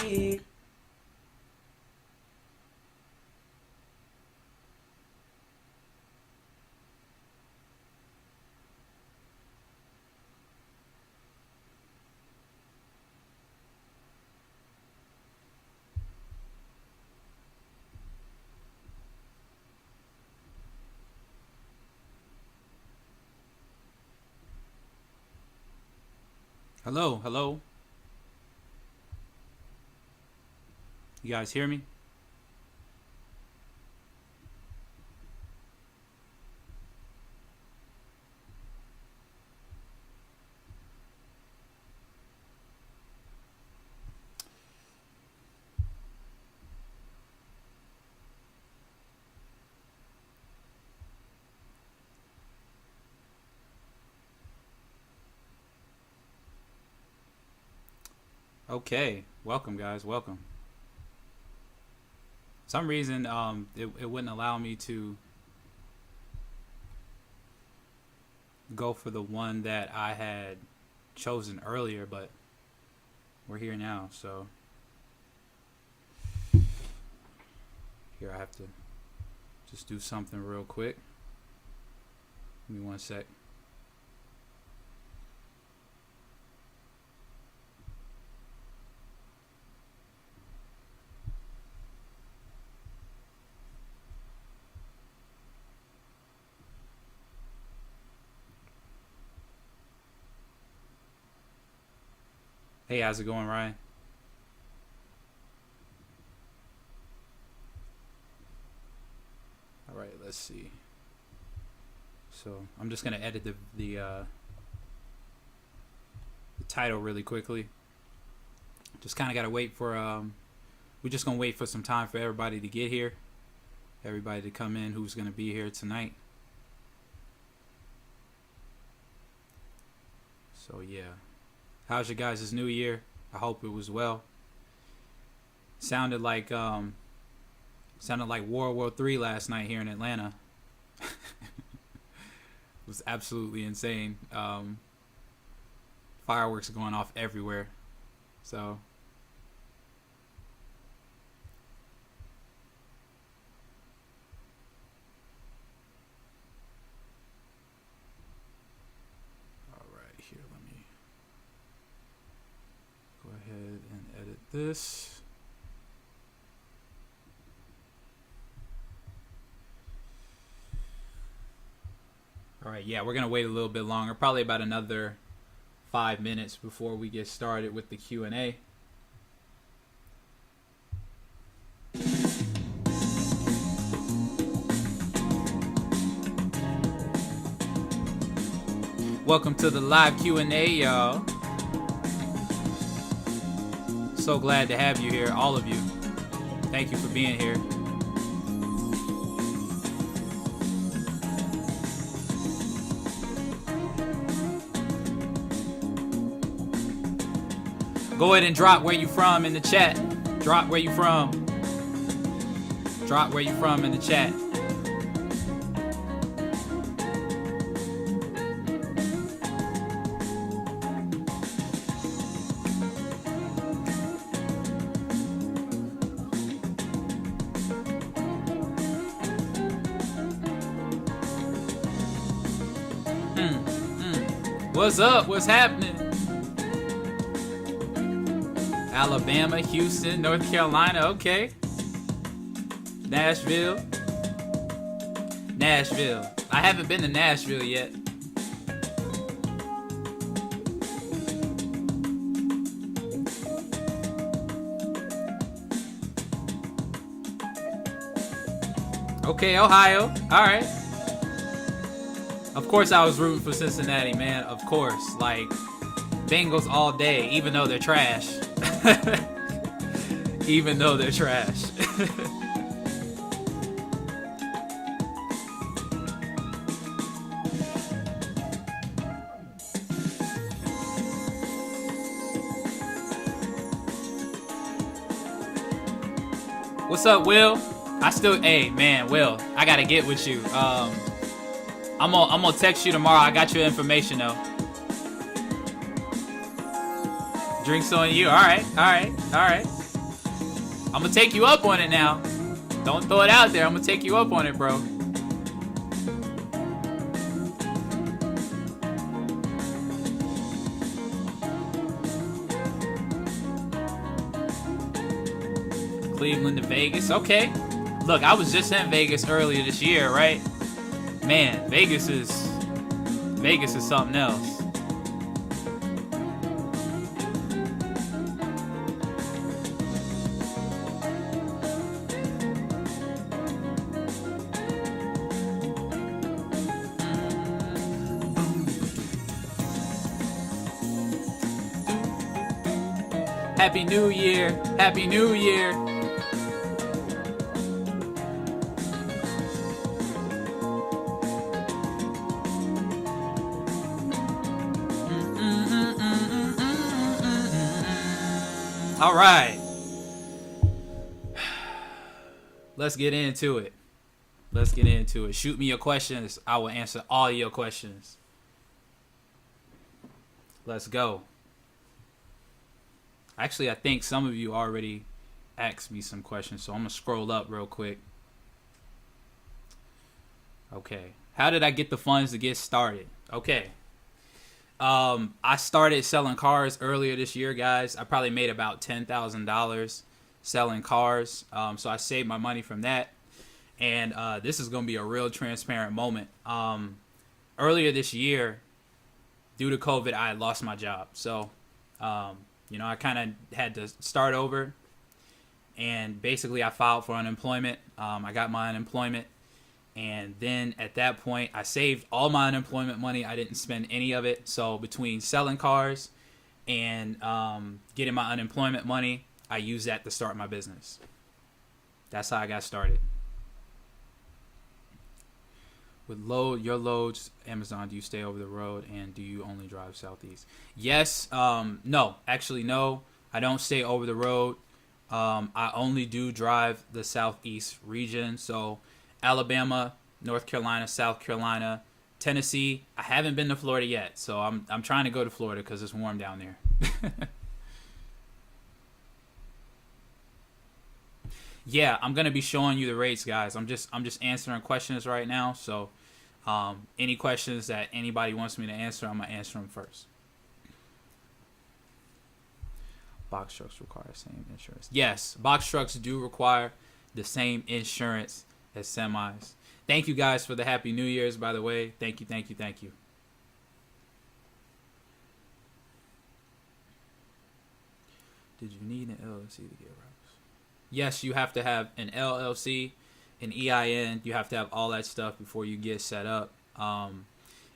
it. Hello, hello. You guys hear me? Okay, welcome guys, welcome. For some reason, it wouldn't allow me to go for the one that I had chosen earlier, but we're here now, so here I have to just do something real quick. Give me one sec. Hey, how's it going, Ryan? All right, let's see. So I'm just gonna edit the title really quickly. Just kind of gotta wait for we're just gonna wait for some time for everybody to get here, everybody to come in who's gonna be here tonight. So yeah. How's your guys' new year? I hope it was well. Sounded like World War III last night here in Atlanta. It was absolutely insane. Fireworks going off everywhere. So all right, here, let me go ahead and edit this. All right, yeah, we're gonna wait a little bit longer, probably about another 5 minutes before we get started with the Q&A. Welcome to the live Q&A, y'all. So glad to have you here, all of you. Thank you for being here. Go ahead and drop where you from in the chat. Drop where you from. Drop where you from in the chat. What's up? What's happening? Alabama, Houston, North Carolina, okay. Nashville. Nashville. I haven't been to Nashville yet. Okay, Ohio. All right. Of course I was rooting for Cincinnati, man. Of course. Like, Bengals all day, even though they're trash. Even though they're trash. What's up, Will? Hey man, Will, I gotta get with you. I'm gonna text you tomorrow. I got your information though. Drinks on you. All right. I'm gonna take you up on it now. Don't throw it out there. I'm gonna take you up on it, bro. Cleveland to Vegas. Okay. Look, I was just in Vegas earlier this year, right? Man, Vegas is something else. Happy New Year. Happy New Year. All right. Let's get into it. Let's get into it. Shoot me your questions. I will answer all your questions. Let's go. Actually, I think some of you already asked me some questions, so I'm going to scroll up real quick. Okay. How did I get the funds to get started? Okay. I started selling cars earlier this year, guys. I probably made about $10,000 selling cars. So I saved my money from that. And this is going to be a real transparent moment. Earlier this year, due to COVID, I lost my job. So, I kind of had to start over. And basically, I filed for unemployment. I got my unemployment. And then at that point, I saved all my unemployment money. I didn't spend any of it. So between selling cars and getting my unemployment money, I used that to start my business. That's how I got started. With your loads, Amazon, do you stay over the road and do you only drive southeast? Yes. No. Actually, no. I don't stay over the road. I only do drive the southeast region. So Alabama, North Carolina, South Carolina, Tennessee. I haven't been to Florida yet, so I'm trying to go to Florida because it's warm down there. Yeah, I'm gonna be showing you the rates, guys. I'm just answering questions right now. So, any questions that anybody wants me to answer, I'm gonna answer them first. Box trucks require same insurance. Yes, box trucks do require the same insurance as semis. Thank you guys for the Happy New Year's, by the way. Thank you. Did you need an LLC to get routes? Yes, you have to have an LLC, an EIN. You have to have all that stuff before you get set up. And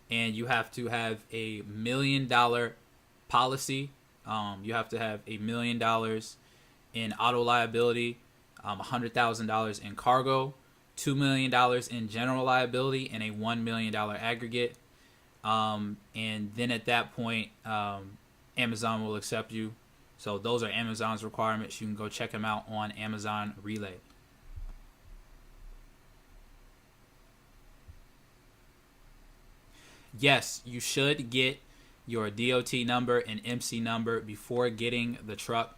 you have to have a $1 million policy. You have to have $1 million in auto liability, $100,000 in cargo, $2 million in general liability, and a $1 million aggregate. And then at that point, Amazon will accept you. So those are Amazon's requirements. You can go check them out on Amazon Relay. Yes, you should get your DOT number and MC number before getting the truck.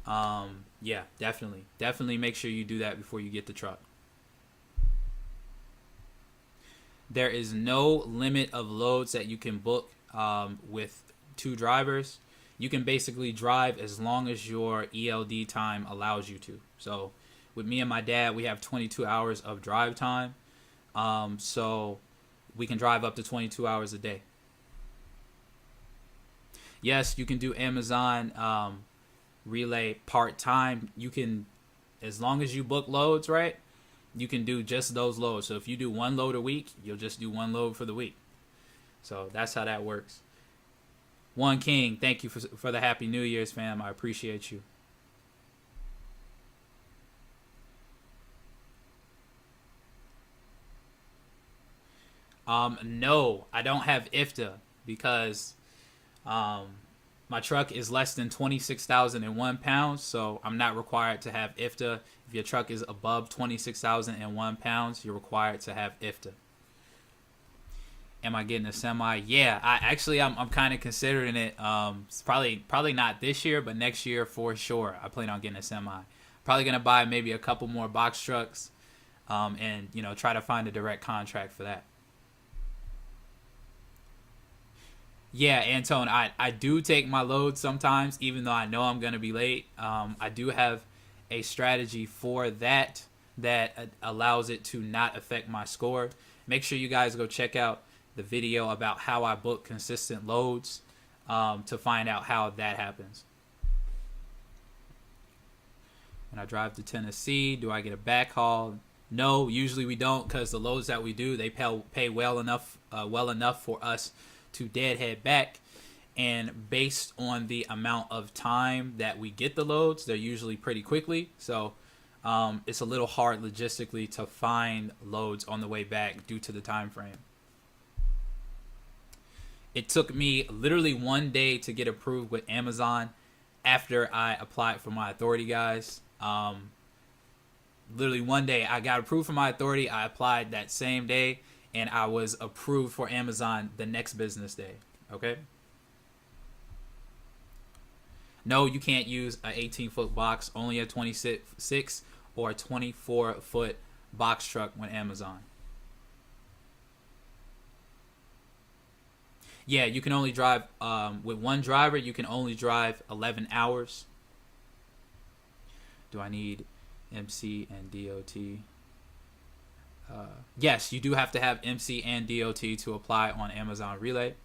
Yeah, definitely. Definitely make sure you do that before you get the truck. There is no limit of loads that you can book with 2 drivers. You can basically drive as long as your ELD time allows you to. So with me and my dad, we have 22 hours of drive time. So we can drive up to 22 hours a day. Yes, you can do Amazon Relay part-time. You can, as long as you book loads, right? You can do just those loads. So if you do 1 load a week, you'll just do 1 load for the week. So that's how that works. One King, thank you for the Happy New Year's, fam. I appreciate you. No, I don't have IFTA because my truck is less than 26,001 pounds, so I'm not required to have IFTA. If your truck is above 26,001 pounds, you're required to have IFTA. Am I getting a semi? Yeah, I'm kind of considering it. It's probably not this year, but next year for sure. I plan on getting a semi. Probably gonna buy maybe a couple more box trucks, and try to find a direct contract for that. Yeah, Antone, I do take my load sometimes, even though I know I'm gonna be late. I do have a strategy for that allows it to not affect my score. Make sure you guys go check out the video about how I book consistent loads, to find out how that happens. When I drive to Tennessee, do I get a backhaul? No, usually we don't, because the loads that we do, they pay well enough for us to deadhead back. And based on the amount of time that we get the loads, they're usually pretty quickly. So it's a little hard logistically to find loads on the way back due to the time frame. It took me literally 1 day to get approved with Amazon after I applied for my authority, guys. Literally 1 day I got approved for my authority. I applied that same day, and I was approved for Amazon the next business day. Okay. No, you can't use an 18-foot box, only a 26 or a 24-foot box truck with Amazon. Yeah, you can only drive, with one driver, you can only drive 11 hours. Do I need MC and DOT? Yes, you do have to have MC and DOT to apply on Amazon Relay.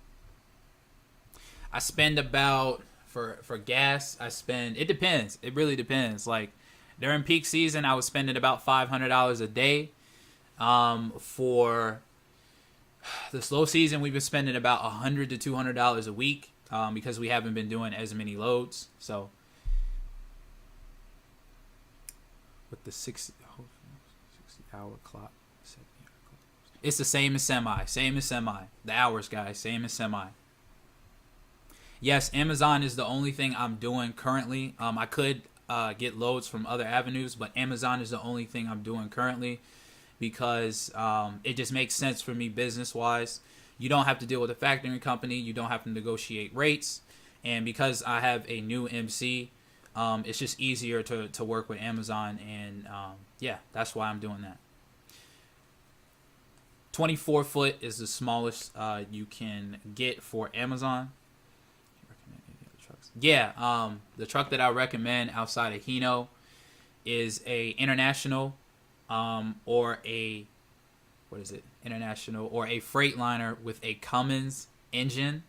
I spend about, for gas, it depends. It really depends. Like, during peak season, I was spending about $500 a day. For the slow season, we've been spending about $100 to $200 a week, because we haven't been doing as many loads. So with the 60-hour clock, it's the same as semi. The hours, guys, same as semi. Yes, Amazon is the only thing I'm doing currently. I could get loads from other avenues, but Amazon is the only thing I'm doing currently, because it just makes sense for me business-wise. You don't have to deal with a factoring company. You don't have to negotiate rates. And because I have a new MC, it's just easier to work with Amazon. And yeah, that's why I'm doing that. 24-foot is the smallest you can get for Amazon. Yeah, the truck that I recommend outside of Hino is a International, or a International or a Freightliner with a Cummins engine,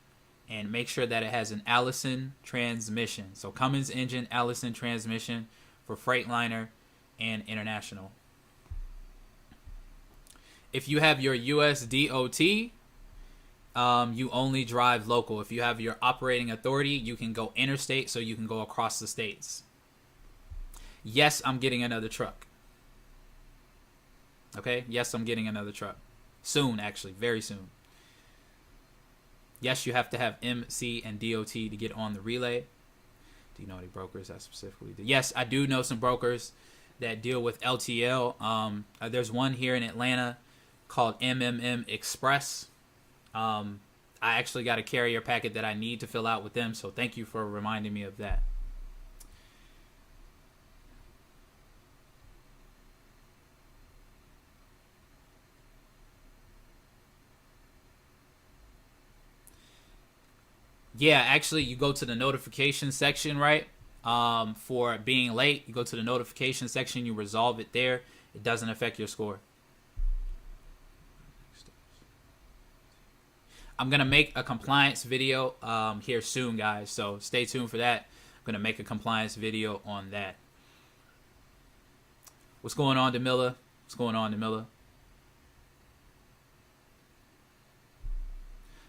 and make sure that it has an Allison transmission. So Cummins engine, Allison transmission for Freightliner and International. If you have your US DOT, you only drive local. If you have your operating authority, you can go interstate, so you can go across the states. Yes, I'm getting another truck. Okay? Yes, I'm getting another truck. Soon, actually. Very soon. Yes, you have to have MC and DOT to get on the relay. Do you know any brokers that specifically do? Yes, I do know some brokers that deal with LTL. There's one here in Atlanta called MMM Express. I actually got a carrier packet that I need to fill out with them, so thank you for reminding me of that. Yeah, actually, you go to the notification section, right? For being late, you go to the notification section, you resolve it there. It doesn't affect your score. I'm going to make a compliance video here soon, guys. So stay tuned for that. I'm going to make a compliance video on that. What's going on, Demilla? What's going on, Demilla?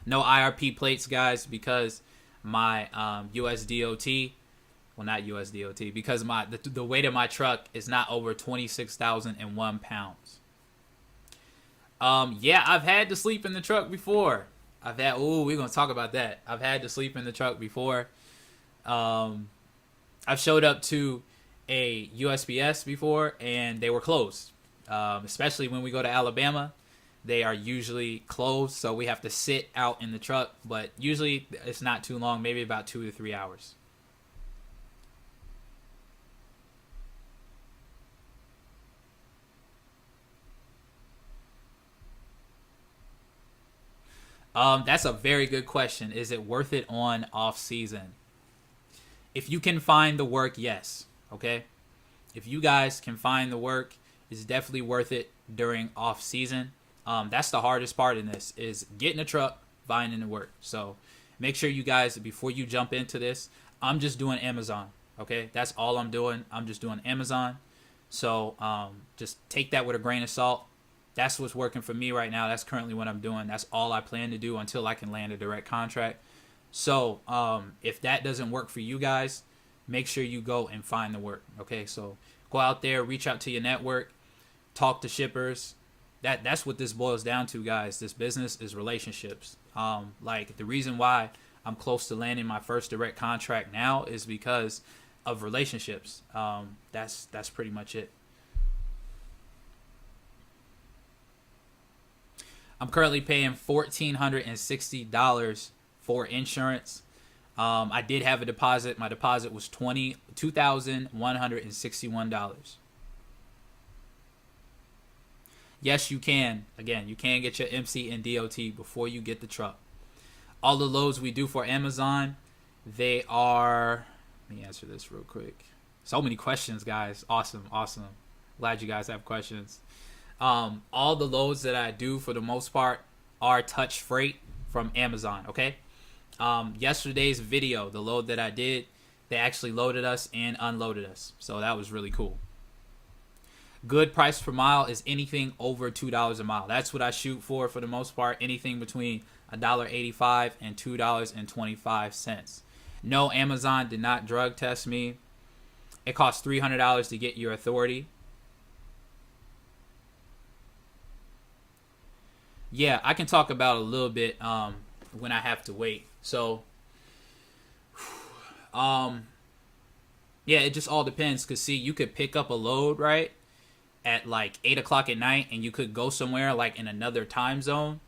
No IRP plates, guys, because my USDOT, well, not USDOT, because the weight of my truck is not over 26,001 pounds. Yeah, I've had to sleep in the truck before. We're going to talk about that. I've had to sleep in the truck before. I've showed up to a USPS before, and they were closed. Especially when we go to Alabama, they are usually closed, so we have to sit out in the truck. But usually it's not too long, maybe about 2 to 3 hours. That's a very good question. Is it worth it on off season? If you can find the work, yes. Okay. If you guys can find the work, it's definitely worth it during off season. That's the hardest part in this is getting a truck, finding the work. So make sure you guys, before you jump into this, I'm just doing Amazon. Okay. That's all I'm doing. I'm just doing Amazon. So just take that with a grain of salt. That's what's working for me right now. That's currently what I'm doing. That's all I plan to do until I can land a direct contract. So if that doesn't work for you guys, make sure you go and find the work. Okay, so go out there, reach out to your network, talk to shippers. That's what this boils down to, guys. This business is relationships. Like the reason why I'm close to landing my first direct contract now is because of relationships. That's pretty much it. I'm currently paying $1,460 for insurance. I did have a deposit. My deposit was $2,161. Yes, you can. Again, you can get your MC and DOT before you get the truck. All the loads we do for Amazon, they are... Let me answer this real quick. So many questions, guys. Awesome. Glad you guys have questions. All the loads that I do for the most part are touch freight from Amazon. Okay. Yesterday's video, the load that I did, they actually loaded us and unloaded us. So that was really cool. Good price per mile is anything over $2 a mile. That's what I shoot for the most part. Anything between $1.85 and $2.25. No, Amazon did not drug test me. It costs $300 to get your authority. Yeah, I can talk about a little bit when I have to wait. So, yeah, it just all depends. Because, see, you could pick up a load, right, at like 8 o'clock at night, and you could go somewhere like in another time zone,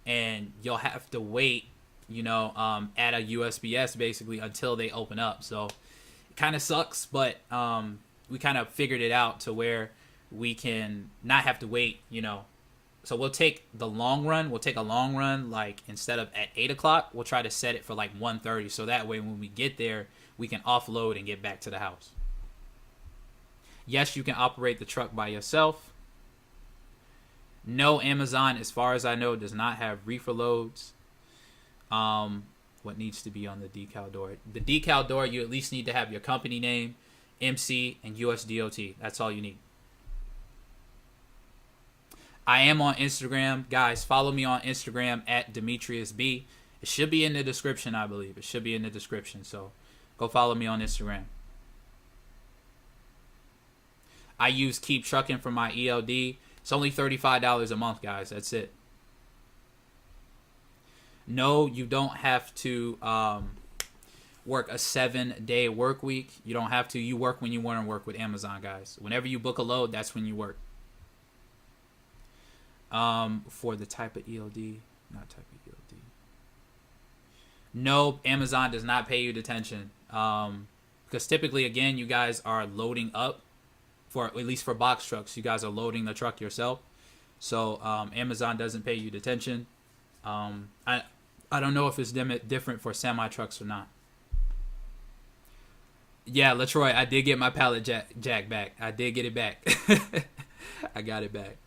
and you'll have to wait, at a USPS basically until they open up. So, it kind of sucks, but we kind of figured it out to where we can not have to wait, So we'll take the long run. We'll take a long run, like instead of at 8 o'clock, we'll try to set it for like 1:30. So that way when we get there, we can offload and get back to the house. Yes, you can operate the truck by yourself. No, Amazon, as far as I know, does not have reefer loads. What needs to be on the decal door? The decal door, you at least need to have your company name, MC, and USDOT. That's all you need. I am on Instagram. Guys, follow me on Instagram at DemetriusB. It should be in the description, I believe. It should be in the description. So go follow me on Instagram. I use Keep Trucking for my ELD. It's only $35 a month, guys. That's it. No, you don't have to work a 7-day work week. You don't have to. You work when you want to work with Amazon, guys. Whenever you book a load, that's when you work. For the type of ELD, not type of ELD. No, Amazon does not pay you detention. Because typically, again, you guys are loading up for, at least for box trucks, you guys are loading the truck yourself. So, Amazon doesn't pay you detention. I don't know if it's different for semi trucks or not. Yeah, Latroy, I did get my pallet jack back. I did get it back. I got it back.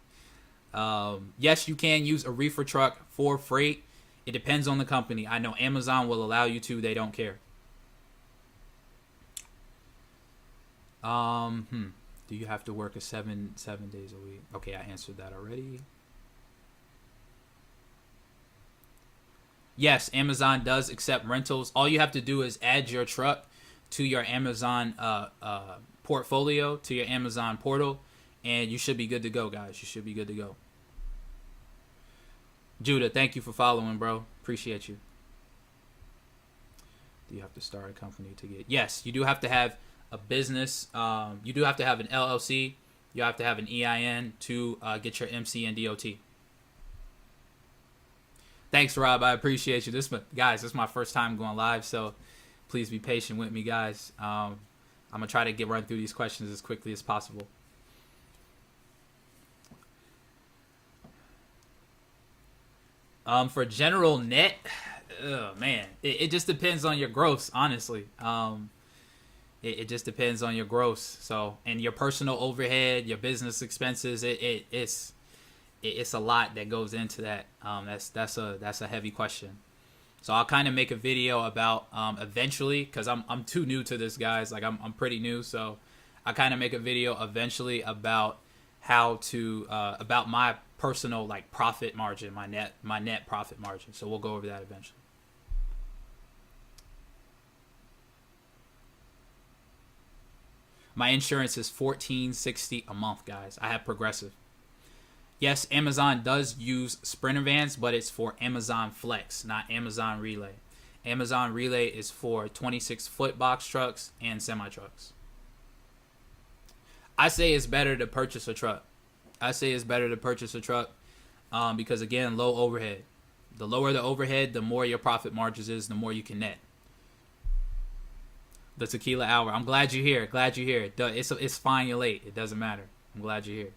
Yes, you can use a reefer truck for freight. It depends on the company. I know Amazon will allow you to. They don't care. Do you have to work a 7 days a week? Okay, I answered that already. Yes, Amazon does accept rentals. All you have to do is add your truck to your Amazon portfolio, to your Amazon portal, and you should be good to go, guys. You should be good to go. Judah, thank you for following, bro. Appreciate you. Do you have to start a company to get... Yes, you do have to have a business. You do have to have an LLC. You have to have an EIN to get your MC and DOT. Thanks, Rob. I appreciate you. Guys, this is my first time going live, so please be patient with me, guys. I'm going to try to run through these questions as quickly as possible. For general net, oh man, it just depends on your gross, honestly. It just depends on your gross. So, and your personal overhead, your business expenses, it's a lot that goes into that. That's a heavy question. So I'll kind of make a video about eventually, because I'm too new to this, guys. Like I'm pretty new, so I kind of make a video eventually about how to about my personal like profit margin, my net profit margin. So we'll go over that eventually. My insurance is $14.60 a month, guys. I have Progressive. Yes, Amazon does use Sprinter vans, but it's for Amazon Flex, not Amazon Relay. Amazon Relay is for 26-foot box trucks and semi trucks. I say it's better to purchase a truck. Because again, low overhead. The lower the overhead, the more your profit margins is, the more you can net. The tequila hour. I'm glad you're here. It's fine. You're late. It doesn't matter. I'm glad you're here.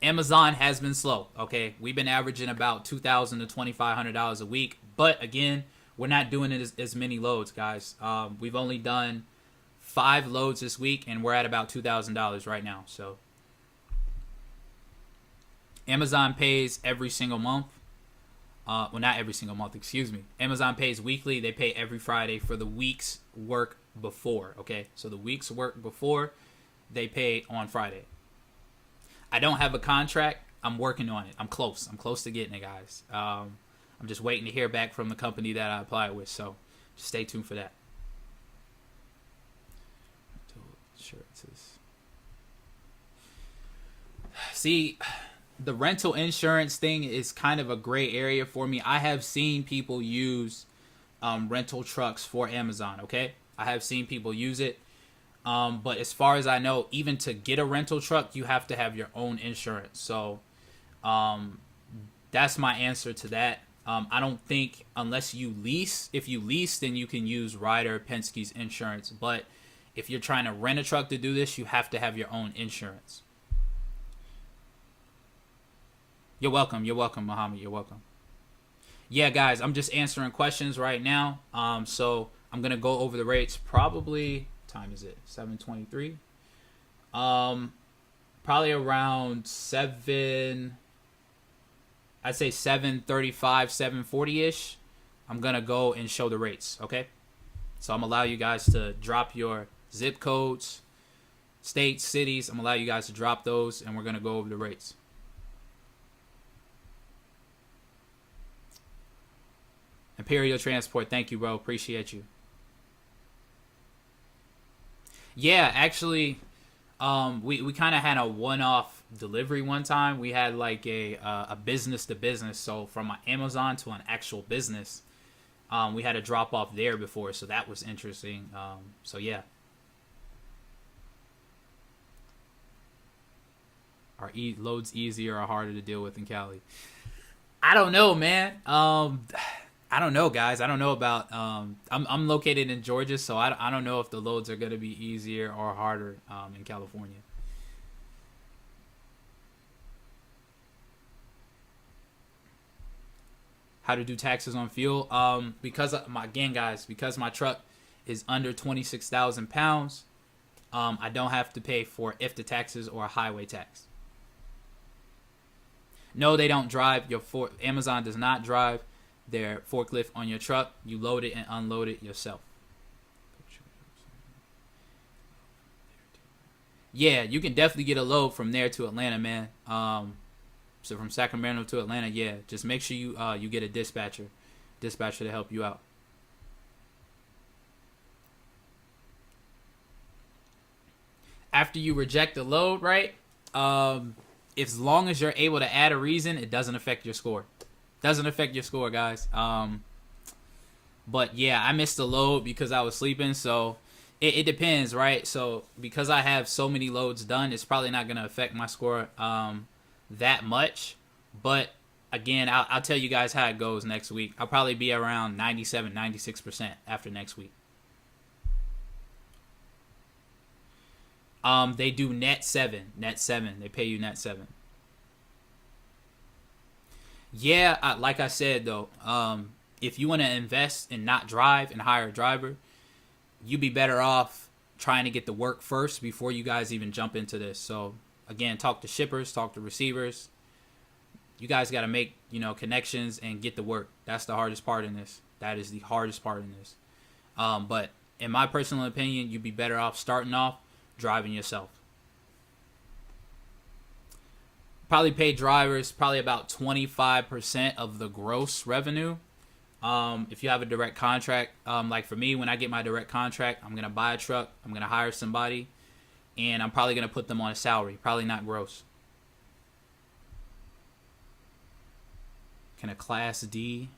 Amazon has been slow. Okay, we've been averaging about $2,000 to $2,500 a week, but again, we're not doing it as many loads, guys. We've only done 5 loads this week, and we're at about $2,000 right now. So Amazon pays every single month. Well, not every single month, excuse me. Amazon pays weekly. They pay every Friday for the week's work before, okay? So the week's work before, they pay on Friday. I don't have a contract. I'm working on it. I'm close to getting it, guys. I'm just waiting to hear back from the company that I applied with, so just stay tuned for that. See, the rental insurance thing is kind of a gray area for me. I have seen people use rental trucks for Amazon, okay? I have seen people use it. But as far as I know, even to get a rental truck, you have to have your own insurance. So that's my answer to that. I don't think unless you lease, if you lease, then you can use Ryder Penske's insurance. But if you're trying to rent a truck to do this, you have to have your own insurance. You're welcome, Muhammad. You're welcome. Yeah, guys, I'm just answering questions right now. So I'm gonna go over the rates. Probably, time is it? 7:23. Probably around 7. I'd say 7:35, 7:40 ish. I'm gonna go and show the rates. Okay. So I'm gonna allow you guys to drop your zip codes, states, cities. I'm gonna allow you guys to drop those, and we're gonna go over the rates. Imperial Transport, thank you, bro. Appreciate you. Yeah, actually, we kind of had a one-off delivery one time. We had like a business to business, so from Amazon to an actual business, we had a drop off there before, so that was interesting. So yeah. Are loads easier or harder to deal with in Cali? I don't know, man. I don't know, guys. I don't know about. I'm located in Georgia, so I don't know if the loads are gonna be easier or harder in California. How to do taxes on fuel? Because because my truck is under 26,000 pounds, I don't have to pay for IFTA taxes or a highway tax. No, they don't drive Amazon does not drive their forklift on your truck. You load it and unload it yourself. Yeah, you can definitely get a load from there to Atlanta, man. So from Sacramento to Atlanta, yeah. Just make sure you get a dispatcher to help you out. After you reject the load, right? As long as you're able to add a reason, it doesn't affect your score. Doesn't affect your score, guys. But yeah, I missed the load because I was sleeping, so it depends, right? So because I have so many loads done, it's probably not going to affect my score that much. But again, I'll tell you guys how it goes next week. I'll probably be around 97, 96% after next week. They do net 7. They pay you net 7. Yeah, like I said though, if you want to invest and not drive and hire a driver, you'd be better off trying to get the work first before you guys even jump into this. So again, talk to shippers, talk to receivers. You guys got to make, connections and get the work. That's the hardest part in this. That is the hardest part in this. But in my personal opinion, you'd be better off starting off driving yourself. Probably pay drivers probably about 25% of the gross revenue. If you have a direct contract, like for me, when I get my direct contract, I'm going to buy a truck, I'm going to hire somebody, and I'm probably going to put them on a salary, probably not gross. Can a Class D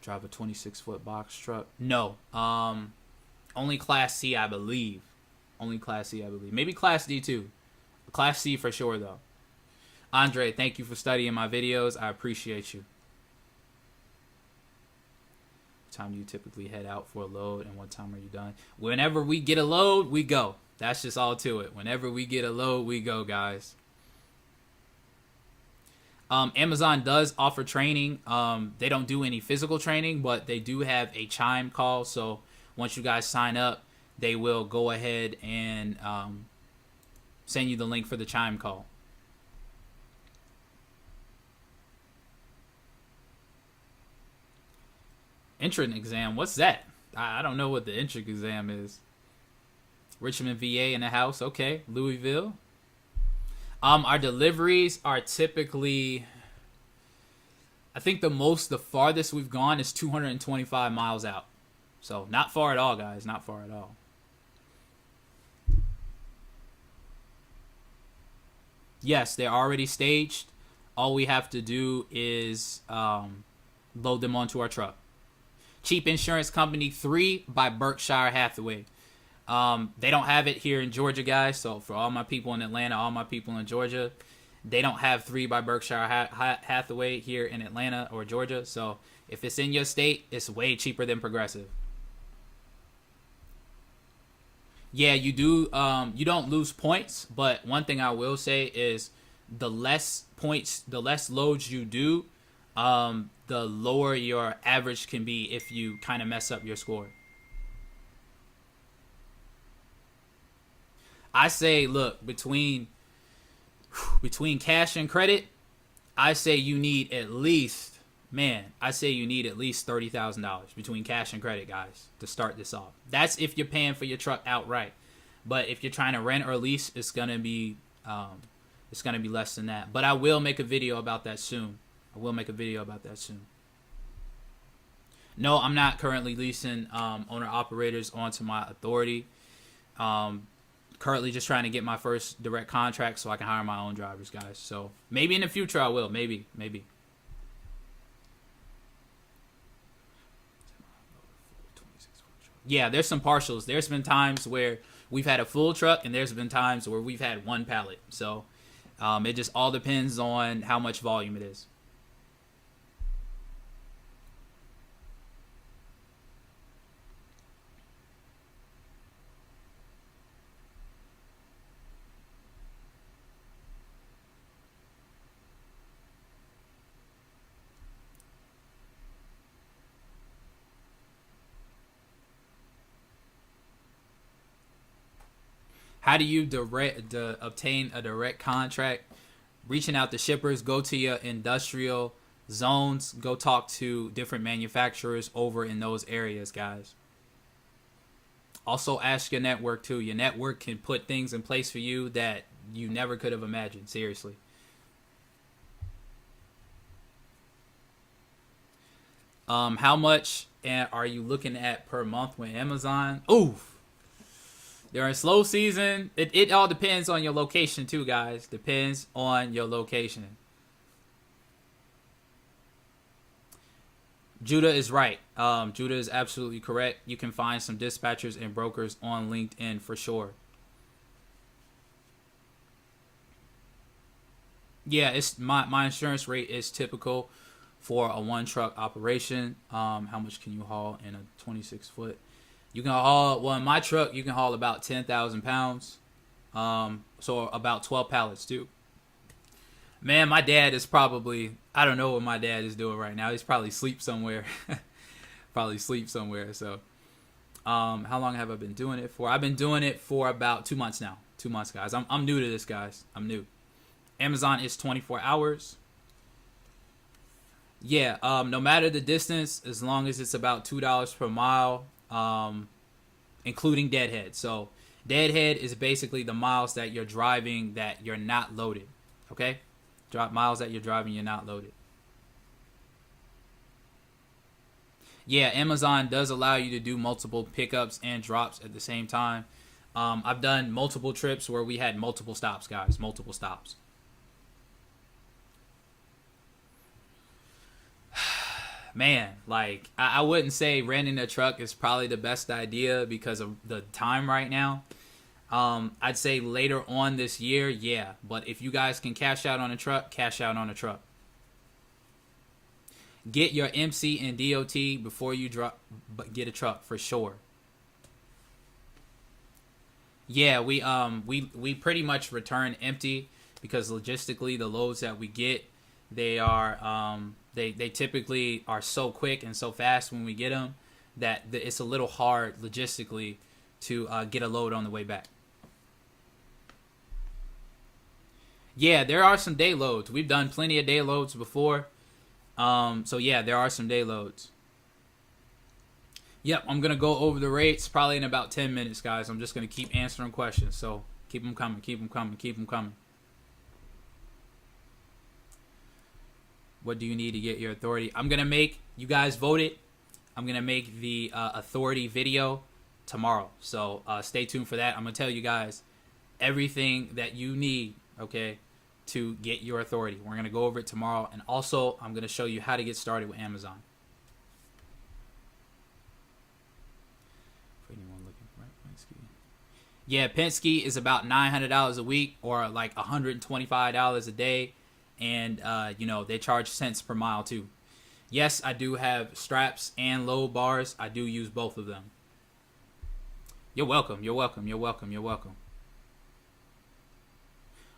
drive a 26-foot box truck? No. Only Class C, I believe. Only Class C, I believe. Maybe Class D too. Class C for sure, though. Andre, thank you for studying my videos. I appreciate you. What time do you typically head out for a load, and what time are you done? Whenever we get a load, we go. That's just all to it. Whenever we get a load, we go, guys. Amazon does offer training. They don't do any physical training, but they do have a Chime call. So once you guys sign up, they will go ahead and send you the link for the Chime call. Entrance exam, what's that? I don't know what the entrance exam is. Richmond, VA in the house. Okay, Louisville. Our deliveries are typically, I think the farthest we've gone is 225 miles out. So not far at all, guys. Not far at all. Yes, they're already staged. All we have to do is load them onto our truck. Cheap Insurance Company 3 by Berkshire Hathaway. They don't have it here in Georgia, guys. So for all my people in Atlanta, all my people in Georgia, they don't have 3 by Berkshire Hathaway here in Atlanta or Georgia. So if it's in your state, it's way cheaper than Progressive. Yeah, you do. You don't lose points, but one thing I will say is the less points, the less loads you do, the lower your average can be if you kind of mess up your score. I say, look, between cash and credit, I say you need at least, I say you need at least $30,000 between cash and credit, guys, to start this off. That's if you're paying for your truck outright. But if you're trying to rent or lease, it's gonna be less than that. But I will make a video about that soon. No, I'm not currently leasing owner operators onto my authority. Currently just trying to get my first direct contract so I can hire my own drivers, guys. So maybe in the future I will. Maybe. Yeah, there's some partials. There's been times where we've had a full truck, and there's been times where we've had one pallet. So it just all depends on how much volume it is. How do you obtain a direct contract? Reaching out to shippers, go to your industrial zones, go talk to different manufacturers over in those areas, guys. Also ask your network too. Your network can put things in place for you that you never could have imagined, seriously. How much are you looking at per month with Amazon? Oof. During slow season, it all depends on your location too, guys. Depends on your location. Judah is right. Judah is absolutely correct. You can find some dispatchers and brokers on LinkedIn for sure. Yeah, it's my insurance rate is typical for a one truck operation. How much can you haul in a 26-foot? You can haul, well, in my truck, you can haul about 10,000 pounds. So about 12 pallets, too. Man, my dad is probably, I don't know what my dad is doing right now. He's probably asleep somewhere. Probably sleep somewhere. So, how long have I been doing it for? I've been doing it for about 2 months now. 2 months, guys. I'm new to this, guys. I'm new. Amazon is 24 hours. Yeah, no matter the distance, as long as it's about $2 per mile, including deadhead. So deadhead is basically the miles that you're driving that you're not loaded. Okay? Miles that you're driving you're not loaded. Yeah, Amazon does allow you to do multiple pickups and drops at the same time. I've done multiple trips where we had multiple stops, guys. Multiple stops. Man, like, I wouldn't say renting a truck is probably the best idea because of the time right now. I'd say later on this year, yeah. But if you guys can cash out on a truck, cash out on a truck. Get your MC and DOT before you get a truck for sure. Yeah, we pretty much return empty because logistically the loads that we get, they are they typically are so quick and so fast when we get them that it's a little hard logistically to get a load on the way back. Yeah, there are some day loads. We've done plenty of day loads before. So yeah, there are some day loads. Yep, I'm going to go over the rates probably in about 10 minutes, guys. I'm just going to keep answering questions. So keep them coming, keep them coming, keep them coming. What do you need to get your authority? I'm going to make, you guys voted, I'm going to make the authority video tomorrow. So stay tuned for that. I'm going to tell you guys everything that you need, okay, to get your authority. We're going to go over it tomorrow. And also, I'm going to show you how to get started with Amazon. For anyone looking for Penske. Yeah, Penske is about $900 a week or like $125 a day. And, you know, they charge cents per mile, too. Yes, I do have straps and load bars. I do use both of them. You're welcome. You're welcome. You're welcome. You're welcome.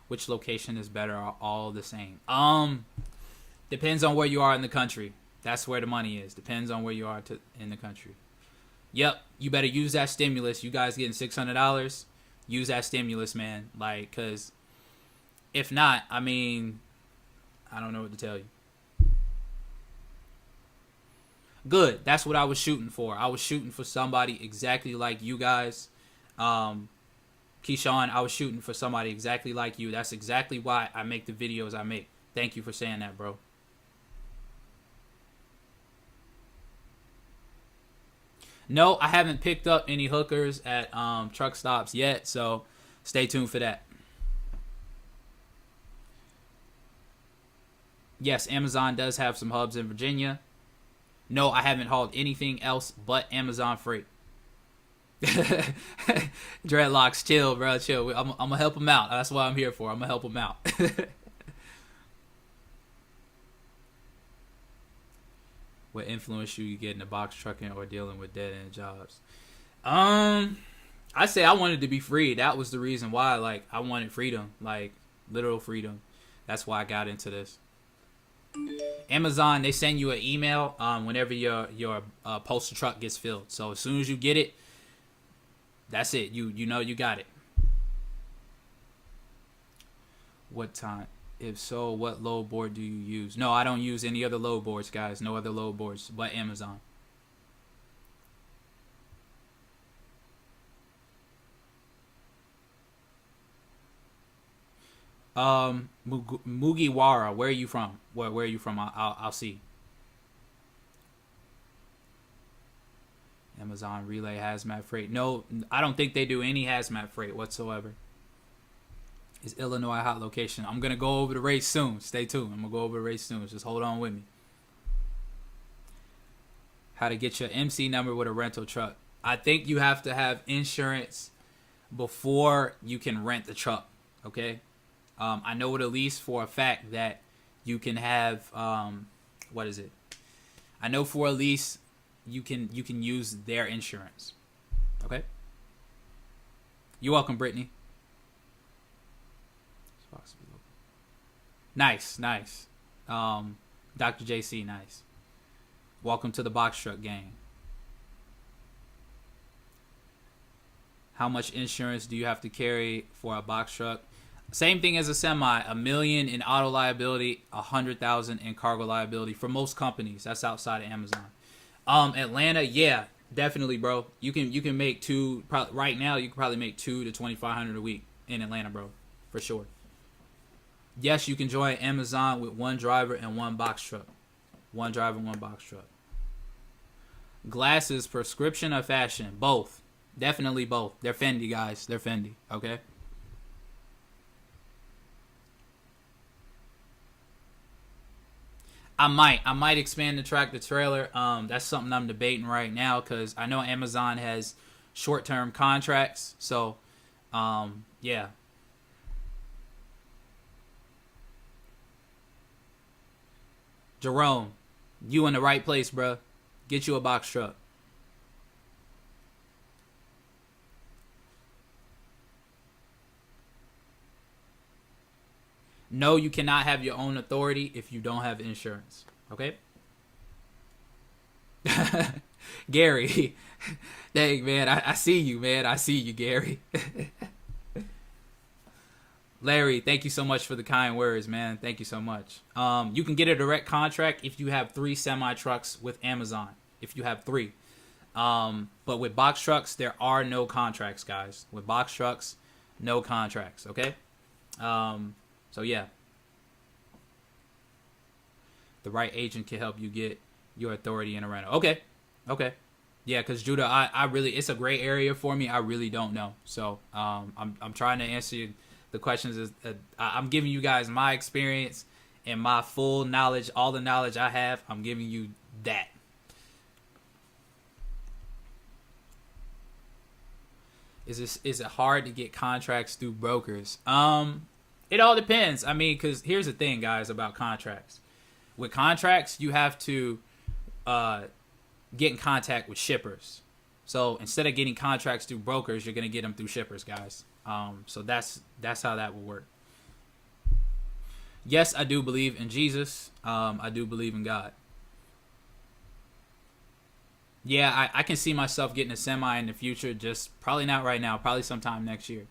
Which location is better? Are all the same? Depends on where you are in the country. That's where the money is. Depends on where you are in the country. Yep, you better use that stimulus. You guys getting $600? Use that stimulus, man. Like, cause if not, I mean, I don't know what to tell you. Good. That's what I was shooting for. I was shooting for somebody exactly like you guys. Keyshawn, I was shooting for somebody exactly like you. That's exactly why I make the videos I make. Thank you for saying that, bro. No, I haven't picked up any hookers at truck stops yet, so stay tuned for that. Yes, Amazon does have some hubs in Virginia. No, I haven't hauled anything else but Amazon freight. Dreadlocks, chill, bro, chill. I'm gonna help him out. That's what I'm here for. I'm gonna help him out. What influenced you getting a box trucking or dealing with dead end jobs? I say I wanted to be free. That was the reason why. Like, I wanted freedom, like literal freedom. That's why I got into this. Amazon, they send you an email whenever your postal truck gets filled. So as soon as you get it, that's it. You know you got it. What time? If so, what load board do you use? No, I don't use any other load boards, guys. No other load boards but Amazon. Mugiwara, where are you from? Where are you from? I'll see. Amazon Relay hazmat freight. No, I don't think they do any hazmat freight whatsoever. Is Illinois a hot location? I'm gonna go over the race soon. Stay tuned. I'm gonna go over the race soon. Just hold on with me. How to get your MC number with a rental truck? I think you have to have insurance before you can rent the truck. Okay. I know at least for a fact that you can have what is it? I know for at least you can use their insurance. Okay. You're welcome, Brittany. Nice, nice. Dr. JC, nice. Welcome to the box truck gang. How much insurance do you have to carry for a box truck? Same thing as a semi. $1 million in auto liability, 100,000 in cargo liability for most companies. That's outside of Amazon. Atlanta, yeah, definitely, bro. You can make two. Right now, you can probably make $2,000 to $2,500 a week in Atlanta, bro, for sure. Yes, you can join Amazon with one driver and one box truck. One driver, one box truck. Glasses, prescription or fashion? Both. Definitely both. They're Fendi, guys. They're Fendi. Okay. I might expand the tractor trailer. That's something I'm debating right now because I know Amazon has short-term contracts. So, yeah. Jerome, you in the right place, bruh. Get you a box truck. No, you cannot have your own authority if you don't have insurance. Okay? Gary. Dang, man. I see you, man. I see you, Gary. Larry, thank you so much for the kind words, man. Thank you so much. You can get a direct contract if you have 3 semi trucks with Amazon. If you have 3. But with box trucks, there are no contracts, guys. With box trucks, no contracts. Okay? So yeah, the right agent can help you get your authority in a rental. Okay, okay, yeah. Because Judah, I really, it's a gray area for me. I really don't know. So I'm trying to answer you the questions. I'm giving you guys my experience and my full knowledge, all the knowledge I have. I'm giving you that. Is it hard to get contracts through brokers? It all depends. I mean, because here's the thing, guys, about contracts. With contracts, you have to get in contact with shippers. So instead of getting contracts through brokers, you're gonna get them through shippers, guys. So that's how that will work. Yes, I do believe in Jesus. I do believe in God. Yeah, I can see myself getting a semi in the future. Just probably not right now. Probably sometime next year.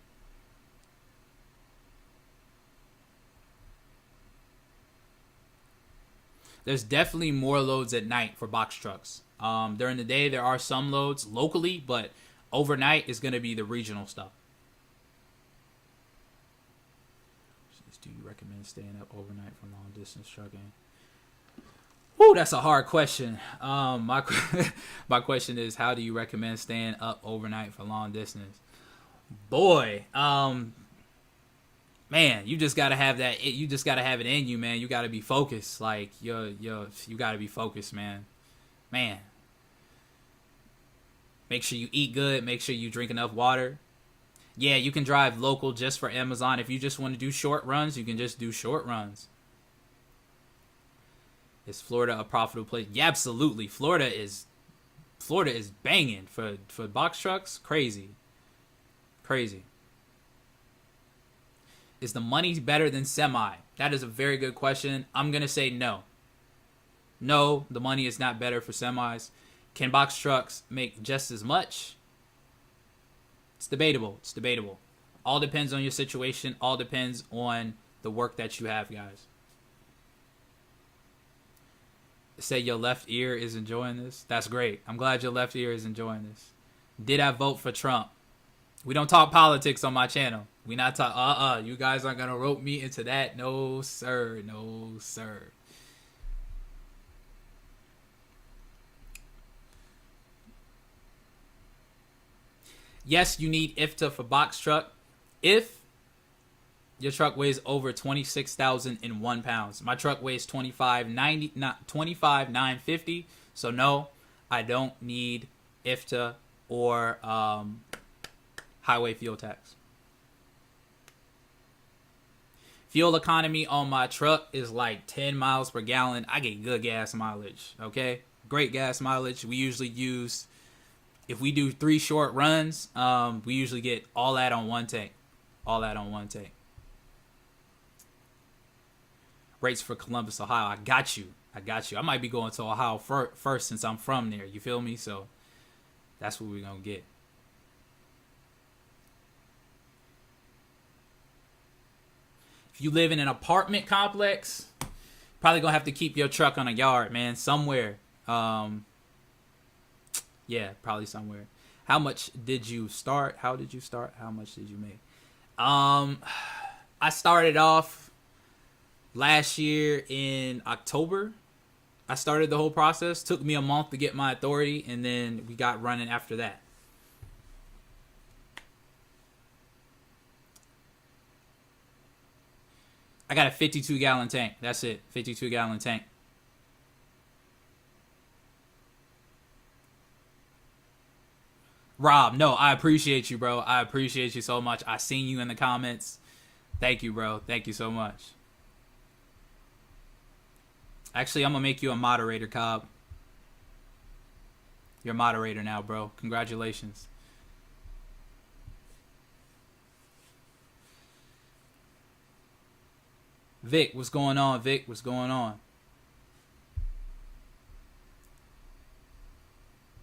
There's definitely more loads at night for box trucks. During the day, there are some loads locally, but overnight is going to be the regional stuff. Do you recommend staying up overnight for long distance trucking? Woo, that's a hard question. My question is, how do you recommend staying up overnight for long distance? Boy, man, you just gotta have that. You just gotta have it in you, man. You gotta be focused. Like you gotta be focused, man. Make sure you eat good. Make sure you drink enough water. Yeah, you can drive local just for Amazon. If you just want to do short runs, you can just do short runs. Is Florida a profitable place? Yeah, absolutely. Florida is banging for box trucks. Crazy. Is the money better than semi? That is a very good question. I'm going to say no. No, the money is not better for semis. Can box trucks make just as much? It's debatable. All depends on your situation. All depends on the work that you have, guys. Say your left ear is enjoying this. That's great. I'm glad your left ear is enjoying this. Did I vote for Trump? We don't talk politics on my channel. We not talk. You guys aren't gonna rope me into that. No sir. No sir. Yes, you need IFTA for box truck. If your truck weighs over 26,001 pounds. My truck weighs 25,990, not 25,950. So no, I don't need IFTA or highway fuel tax. Fuel economy on my truck is like 10 miles per gallon. I get good gas mileage, okay? Great gas mileage. We usually use, if we do 3 short runs, we usually get all that on one tank. rates for Columbus, Ohio. I got you. I might be going to Ohio first since I'm from there. You feel me? So that's what we're going to get. If you live in an apartment complex, probably going to have to keep your truck on a yard, man, somewhere. Yeah, probably somewhere. How much did you start? How did you start? How much did you make? I started off last year in October. I started the whole process. Took me a month to get my authority, and then we got running after that. I got a 52-gallon tank. That's it. 52-gallon tank. Rob, no, I appreciate you, bro. I appreciate you so much. I seen you in the comments. Thank you, bro. Thank you so much. Actually, I'm going to make you a moderator, Cobb. You're a moderator now, bro. Congratulations. Vic, what's going on? Vic, what's going on?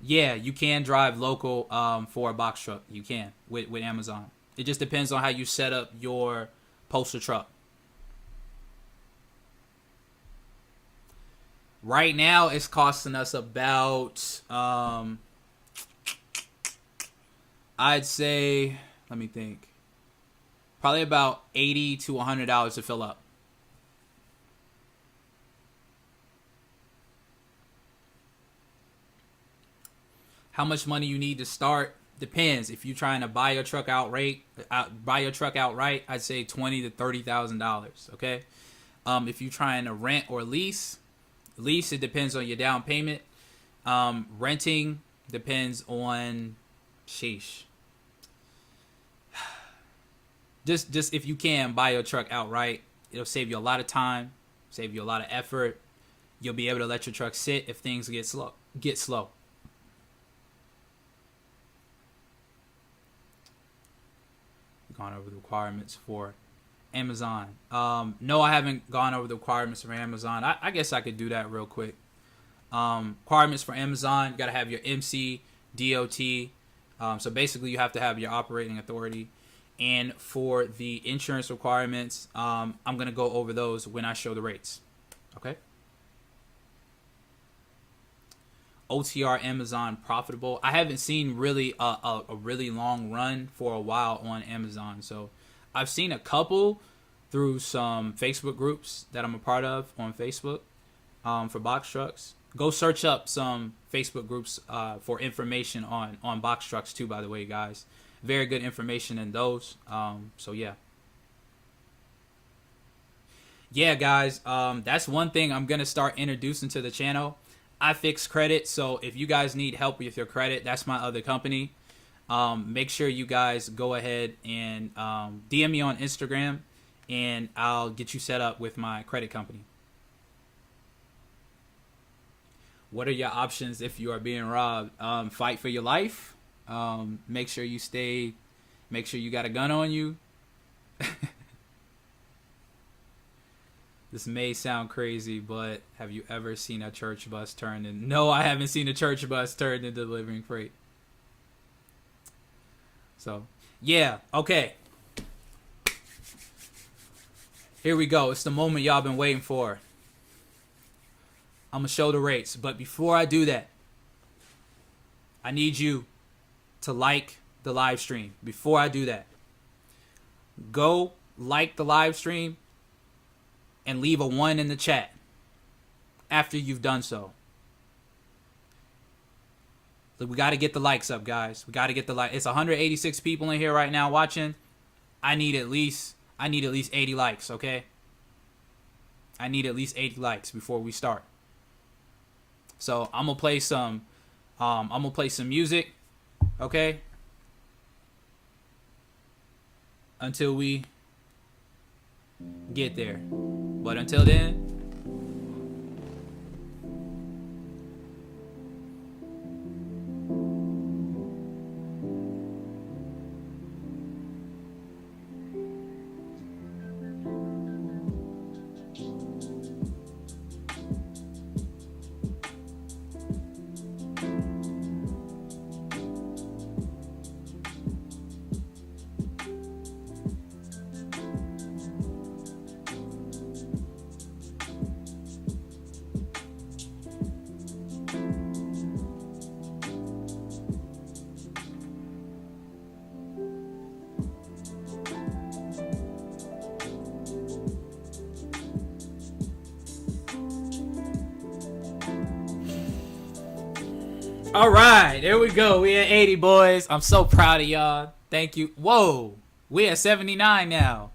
Yeah, you can drive local for a box truck. You can with Amazon. It just depends on how you set up your postal truck. Right now, it's costing us about, I'd say, let me think, probably about $80 to $100 to fill up. How much money you need to start depends. If you're trying to buy your truck outright, I'd say $20,000 to $30,000. Okay. If you're trying to rent or lease, it depends on your down payment. Renting depends on, sheesh. Just if you can buy your truck outright, it'll save you a lot of time, save you a lot of effort. You'll be able to let your truck sit if things get slow. Gone over the requirements for Amazon. No, I haven't gone over the requirements for Amazon. I guess I could do that real quick. Requirements for Amazon, you got to have your MC, DOT. So basically you have to have your operating authority. And for the insurance requirements, I'm going to go over those when I show the rates. Okay. OTR Amazon profitable. I haven't seen really a really long run for a while on Amazon. So I've seen a couple through some Facebook groups that I'm a part of on Facebook for box trucks. Go search up some Facebook groups for information on box trucks too, by the way, guys. Very good information in those. So yeah. Yeah, guys, that's one thing I'm going to start introducing to the channel. I fix credit, so if you guys need help with your credit, that's my other company. Make sure you guys go ahead and DM me on Instagram, and I'll get you set up with my credit company. What are your options if you are being robbed? Fight for your life. Make sure you got a gun on you. This may sound crazy, but have you ever seen a church bus turned in? No, I haven't seen a church bus turned into delivering freight. So, yeah, okay. Here we go. It's the moment y'all been waiting for. I'm going to show the rates. But before I do that, I need you to like the live stream. Before I do that, go like the live stream and leave a 1 in the chat after you've done so. We got to get the likes up, guys. We got to get the like. It's 186 people in here right now watching. I need at least 80 likes, okay? I need at least 80 likes before we start. So I'm gonna play some music, okay? Until we get there. But until then, All right, there we go. We at 80, boys. I'm so proud of y'all. Thank you. Whoa, we at 79 now.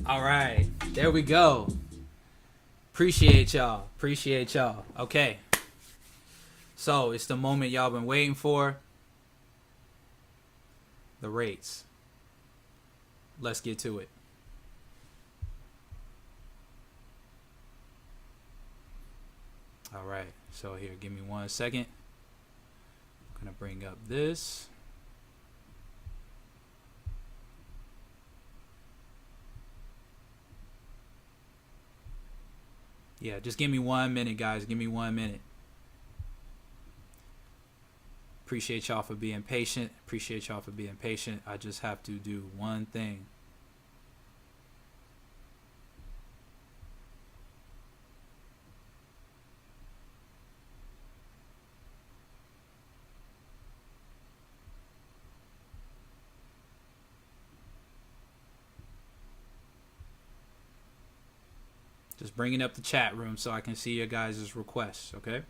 All right, there we go. Appreciate y'all. Appreciate y'all. Okay. So it's the moment y'all been waiting for. The rates. Let's get to it. All right. So here, give me 1 second. I'm gonna bring up this. Yeah, just give me 1 minute, guys. Give me 1 minute. Appreciate y'all for being patient. Appreciate y'all for being patient. I just have to do one thing. Just bringing up the chat room so I can see your guys' requests, okay?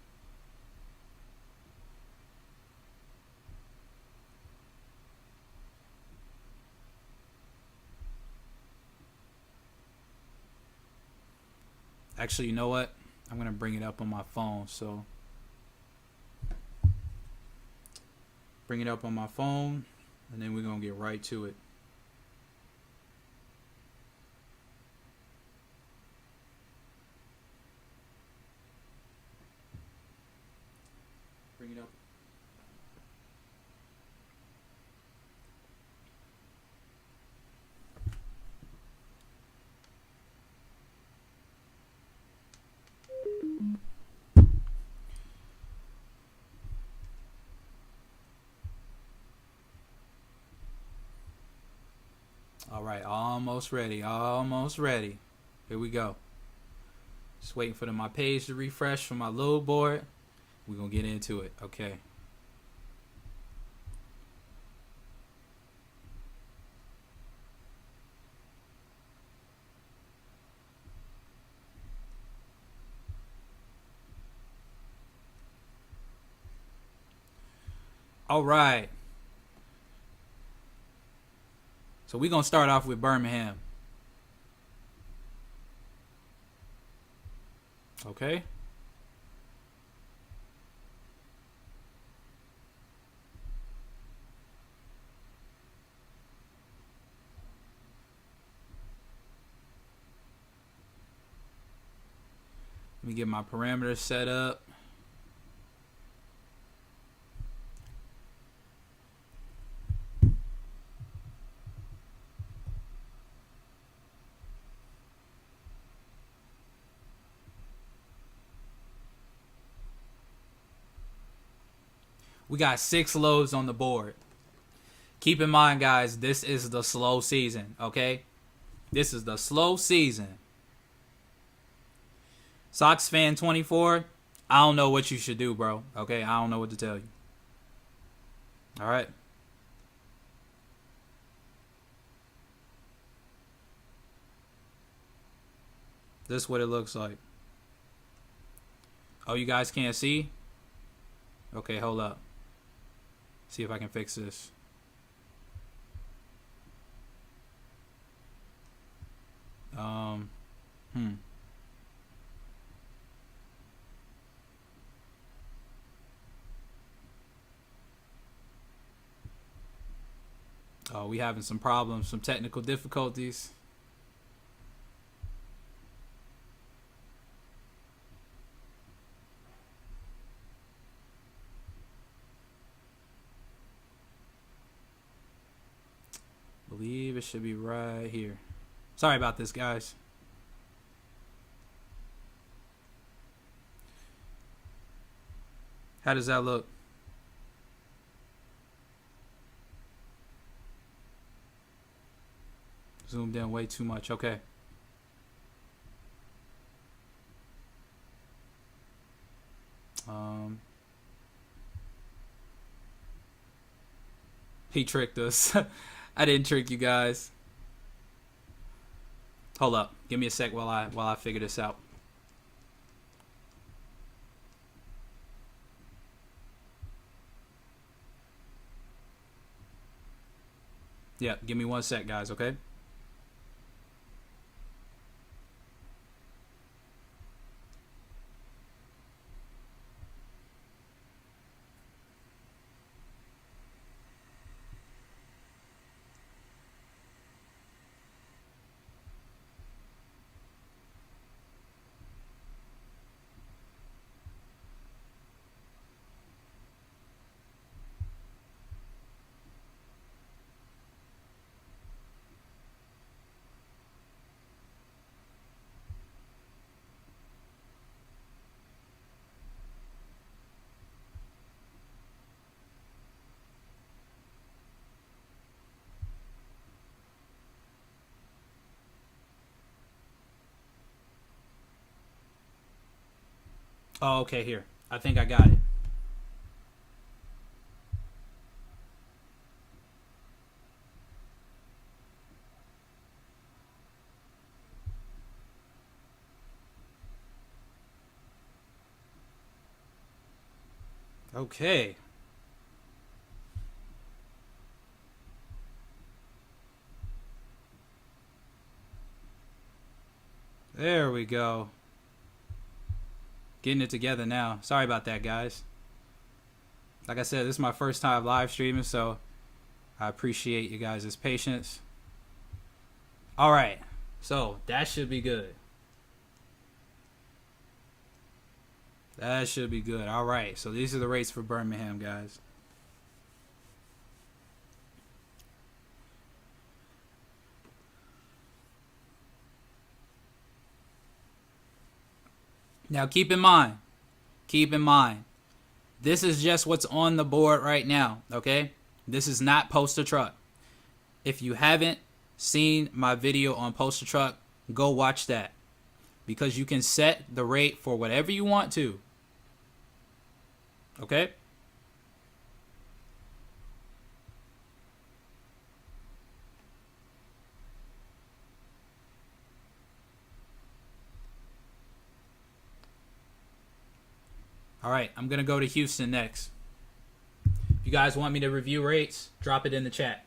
Actually, you know what? I'm going to bring it up on my phone, so bring it up on my phone, and then we're going to get right to it. Bring it up. All right, almost ready. Almost ready. Here we go. Just waiting for my page to refresh from my load board. We're going to get into it. Okay. All right. So we're going to start off with Birmingham. Okay. Let me get my parameters set up. We got 6 loads on the board. Keep in mind, guys, this is the slow season, okay? This is the slow season. Sox fan 24, I don't know what you should do, bro. Okay, I don't know what to tell you. All right. This is what it looks like. Oh, you guys can't see? Okay, hold up. See if I can fix this. Oh, we having some problems, some technical difficulties. Believe it should be right here. Sorry about this, guys. How does that look? Zoomed in way too much. Okay. Um, he tricked us. I didn't trick you guys. Hold up. Give me a sec while I figure this out. Yeah, give me 1 sec, guys, okay? Oh, okay, here. I think I got it. Okay. There we go. Getting it together now. Sorry about that, guys. Like I said, this is my first time live streaming, so I appreciate you guys' patience. All right. So that should be good. That should be good. All right. So these are the rates for Birmingham, guys. Now keep in mind, this is just what's on the board right now, okay? This is not Poster Truck. If you haven't seen my video on Poster Truck, go watch that. Because you can set the rate for whatever you want to. Okay? All right, I'm going to go to Houston next. If you guys want me to review rates, drop it in the chat.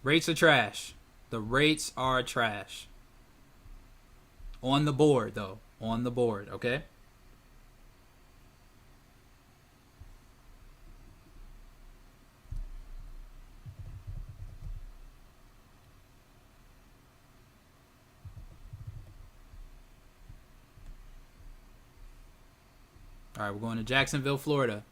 Rates are trash. The rates are trash. On the board, though. On the board, okay? All right, we're going to Jacksonville, Florida.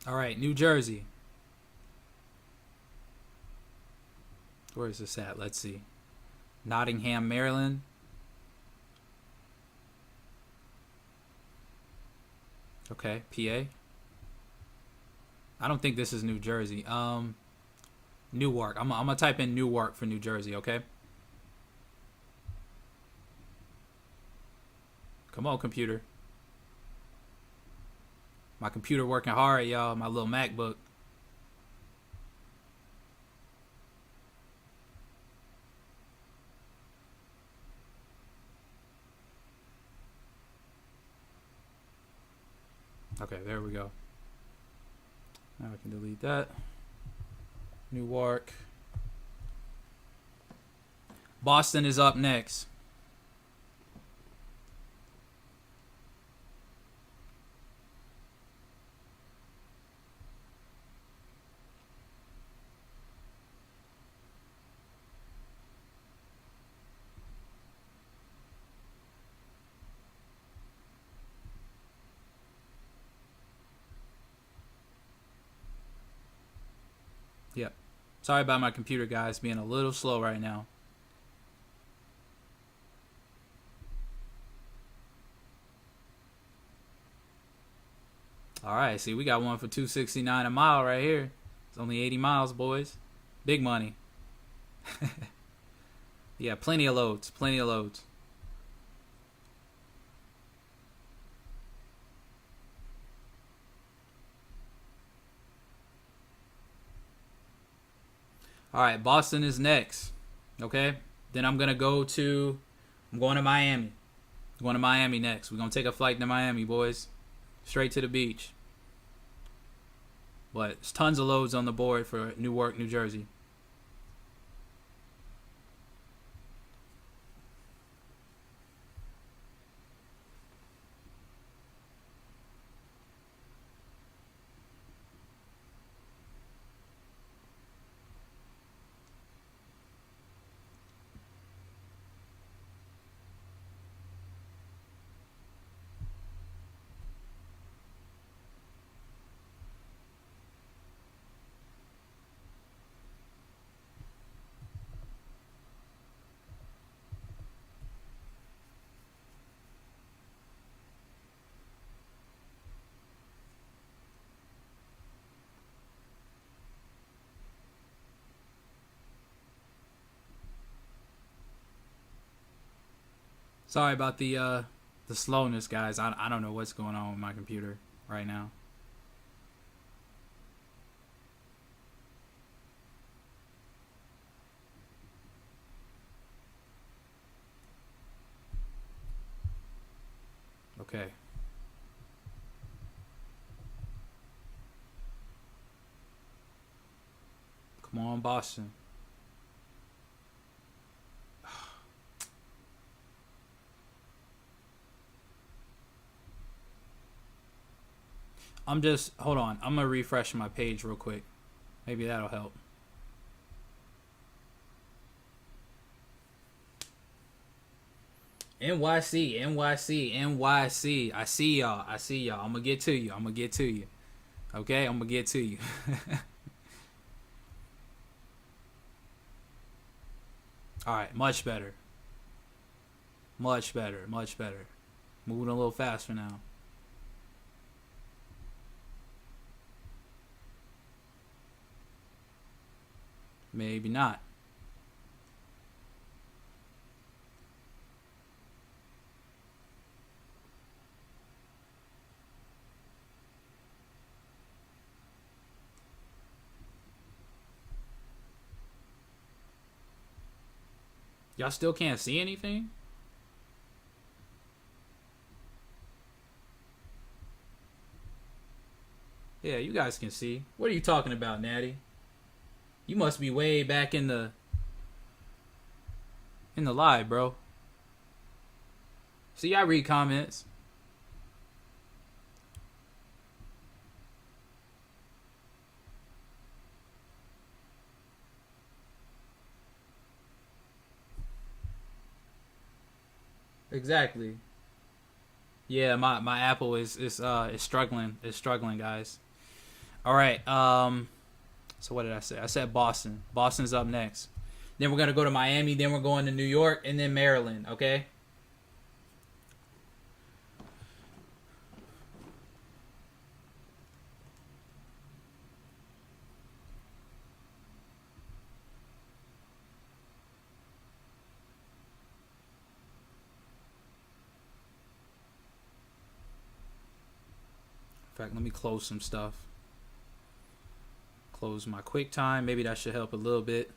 All right, New Jersey. Where is this at? Let's see. Nottingham, Maryland. Okay, PA. I don't think this is New Jersey. Newark. I'm gonna type in Newark for New Jersey, okay? Come on, computer. My computer working hard, y'all. My little MacBook. Okay, there we go. Now I can delete that. Newark. Boston is up next. Yep. Sorry about my computer, guys, being a little slow right now. All right, see, we got one for $269 a mile right here. It's only 80 miles, boys. Big money. Yeah, plenty of loads. Plenty of loads. All right, Boston is next. Okay? Then I'm going to I'm going to Miami. I'm going to Miami next. We're going to take a flight to Miami, boys. Straight to the beach. But there's tons of loads on the board for Newark, New Jersey. Sorry about the slowness, guys. I don't know what's going on with my computer right now. Okay. Come on, Boston. Hold on. I'm going to refresh my page real quick. Maybe that'll help. NYC, NYC, NYC. I see y'all. I'm going to get to you. Okay? I'm going to get to you. All right. Much better. Much better. Moving a little faster now. Maybe not. Y'all still can't see anything? Yeah, you guys can see. What are you talking about, Natty? You must be way back in the live, bro. See, I read comments. Exactly. Yeah, my Apple is struggling. It's struggling, guys. All right. So what did I say? I said Boston. Boston's up next. Then we're gonna go to Miami. Then we're going to New York, and then Maryland. Okay. In fact, let me close some stuff. Close my QuickTime. Maybe that should help a little bit.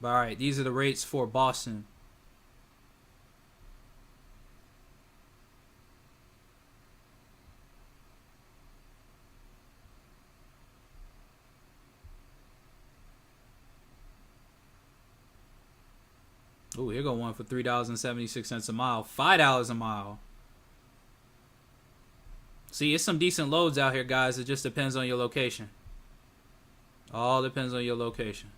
But all right, these are the rates for Boston. Oh, here go one for $3.76 a mile. $5 a mile. See, it's some decent loads out here, guys. It just depends on your location. All depends on your location.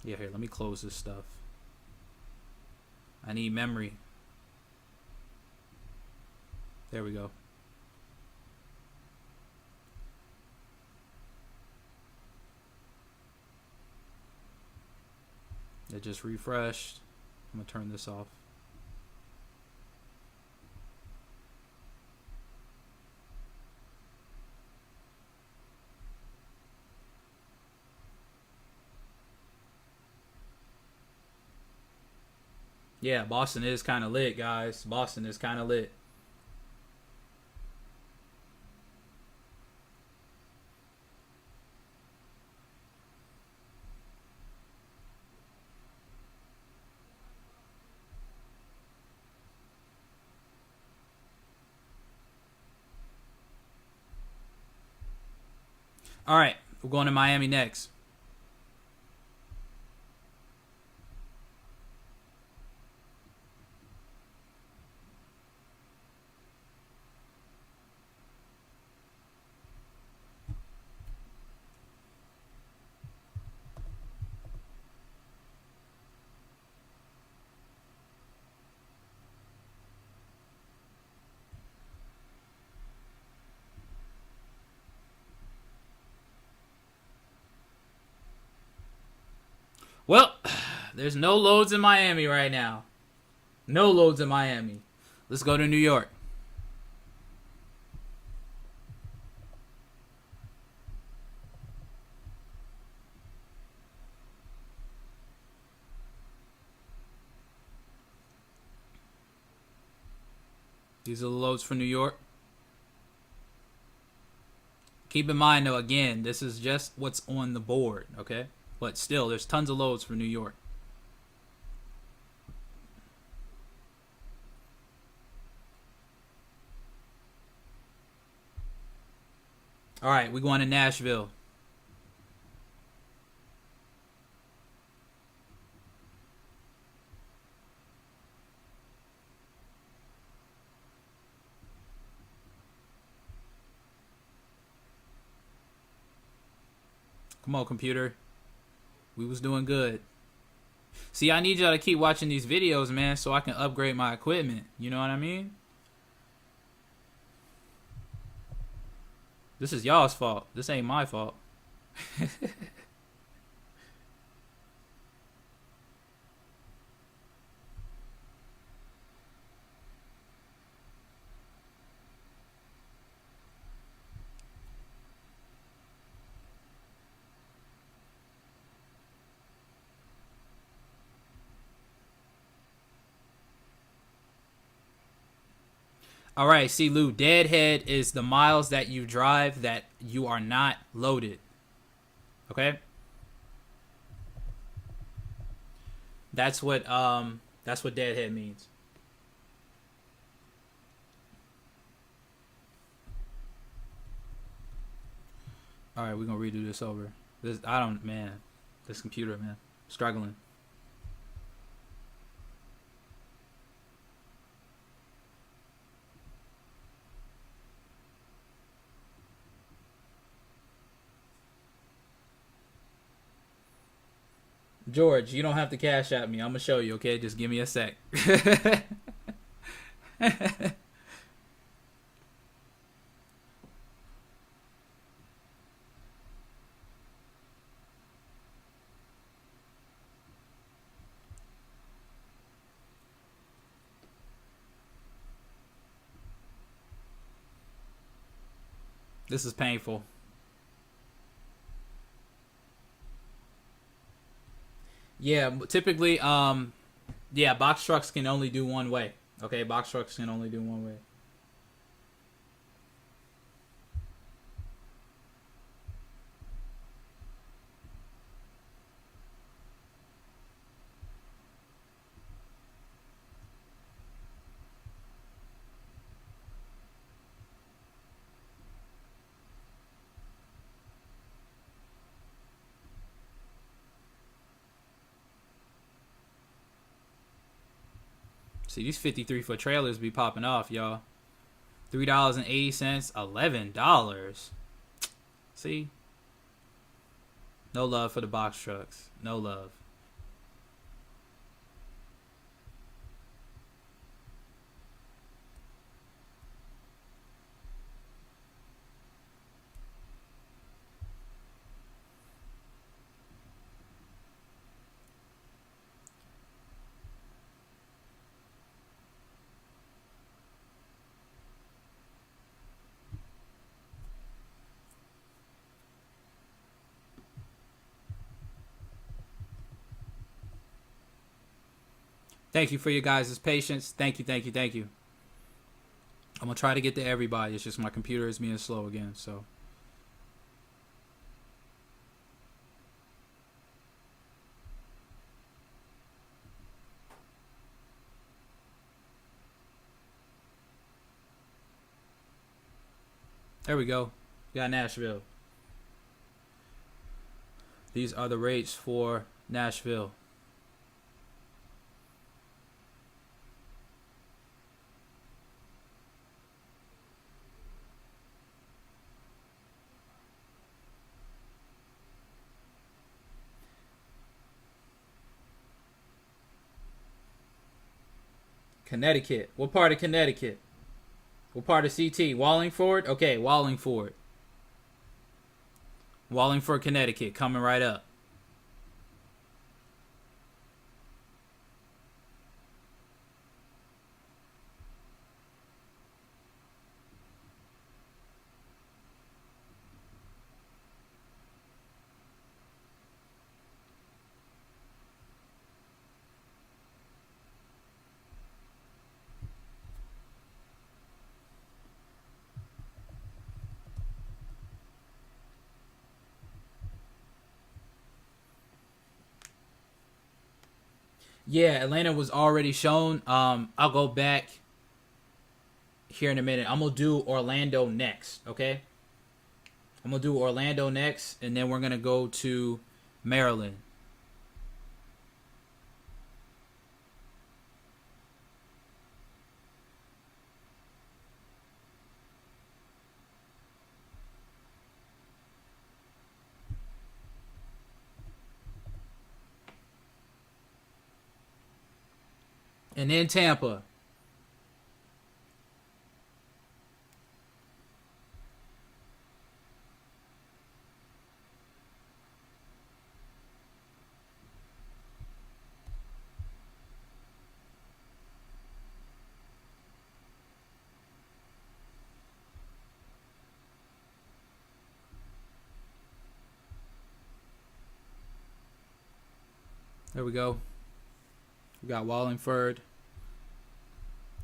Yeah, here, let me close this stuff. I need memory. There we go. It just refreshed. I'm gonna turn this off. Yeah, Boston is kind of lit, guys. Boston is kind of lit. All right, we're going to Miami next. Well, there's no loads in Miami right now. No loads in Miami. Let's go to New York. These are the loads for New York. Keep in mind, though, again, this is just what's on the board, okay? But still, there's tons of loads for New York. All right, we're going to Nashville. Come on, computer. We was doing good. See, I need y'all to keep watching these videos, man, so I can upgrade my equipment. You know what I mean? This is y'all's fault. This ain't my fault. All right, see, Lou, deadhead is the miles that you drive that you are not loaded. Okay? That's what deadhead means. All right, we're going to redo this over. This computer, man, struggling. George, you don't have to cash at me. I'm gonna show you, okay? Just give me a sec. This is painful. Yeah, typically, yeah, box trucks can only do one way. Okay, box trucks can only do one way. See, these 53-foot trailers be popping off, y'all. $3.80, $11. See? No love for the box trucks. No love. Thank you for your guys' patience. Thank you, thank you, thank you. I'm gonna try to get to everybody. It's just my computer is being slow again, so. There we go. We got Nashville. These are the rates for Nashville. Connecticut. What part of Connecticut? What part of CT? Wallingford? Okay, Wallingford. Wallingford, Connecticut, coming right up. Yeah, Atlanta was already shown. I'll go back here in a minute. I'm gonna do Orlando next, okay? I'm gonna do Orlando next, and then we're gonna go to Maryland. And then Tampa. There we go. We got Wallingford.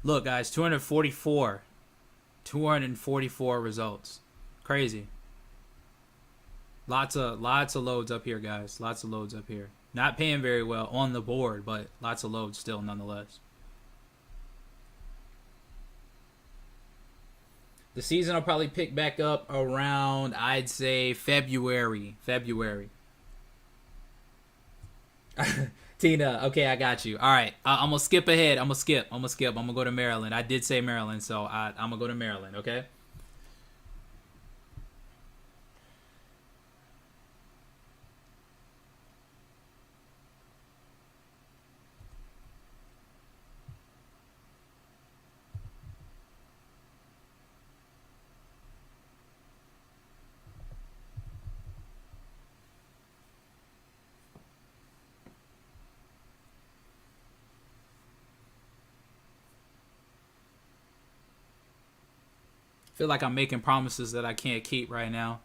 Look, guys, 244. 244 results. Crazy. Lots of loads up here, guys. Lots of loads up here. Not paying very well on the board, but lots of loads still nonetheless. The season will probably pick back up around, I'd say, February. Tina, okay, I got you. All right, I'm gonna skip ahead. I'm gonna go to Maryland. I did say Maryland, so I'm gonna go to Maryland. Okay. Feel like I'm making promises that I can't keep right now.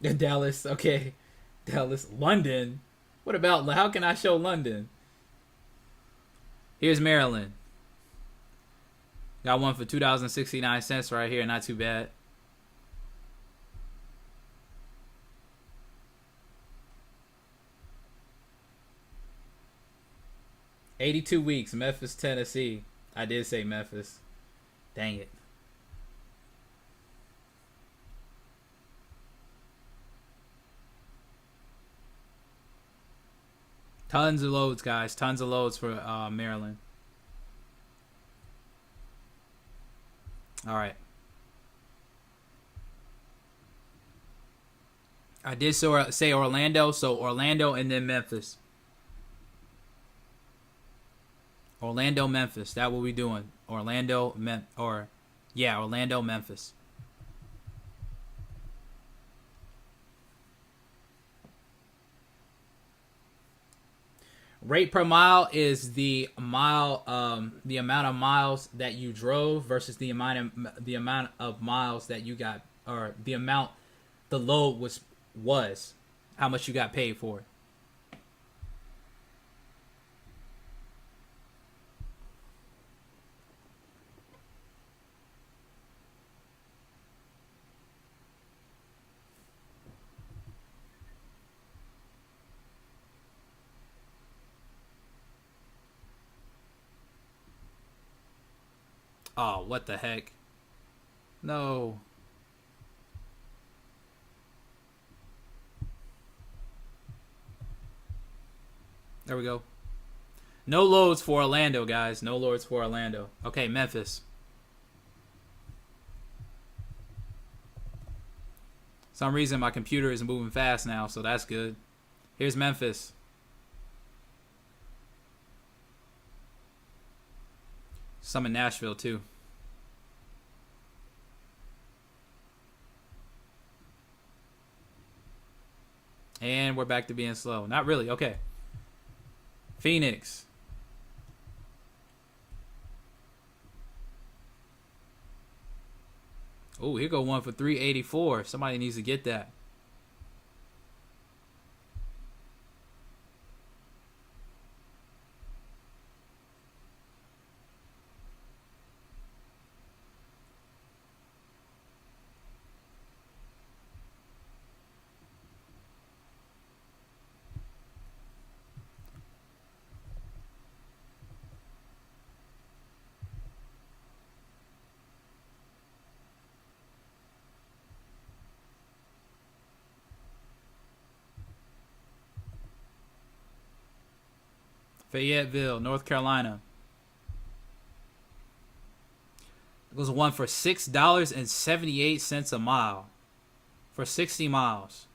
Dallas, okay. Dallas, London. What about, how can I show London? Here's Maryland. Got one for 2,069 cents right here. Not too bad. $82 weeks. Memphis, Tennessee. I did say Memphis. Dang it. Tons of loads, guys. Tons of loads for Maryland. All right. I did say Orlando, so Orlando and then Memphis. Orlando, Memphis. That what we doing. Orlando, Memphis. Rate per mile is the amount of miles that you drove versus the amount of miles that you got, or the amount the load was how much you got paid for. Oh, what the heck? No. There we go. No loads for Orlando, guys. No loads for Orlando. Okay, Memphis. Some reason my computer is moving fast now, so that's good. Here's Memphis. Some in Nashville too. And we're back to being slow. Not really. Okay. Phoenix. Oh, here go one for 384. Somebody needs to get that. Fayetteville, North Carolina. It goes one for $6.78 a mile for 60 miles.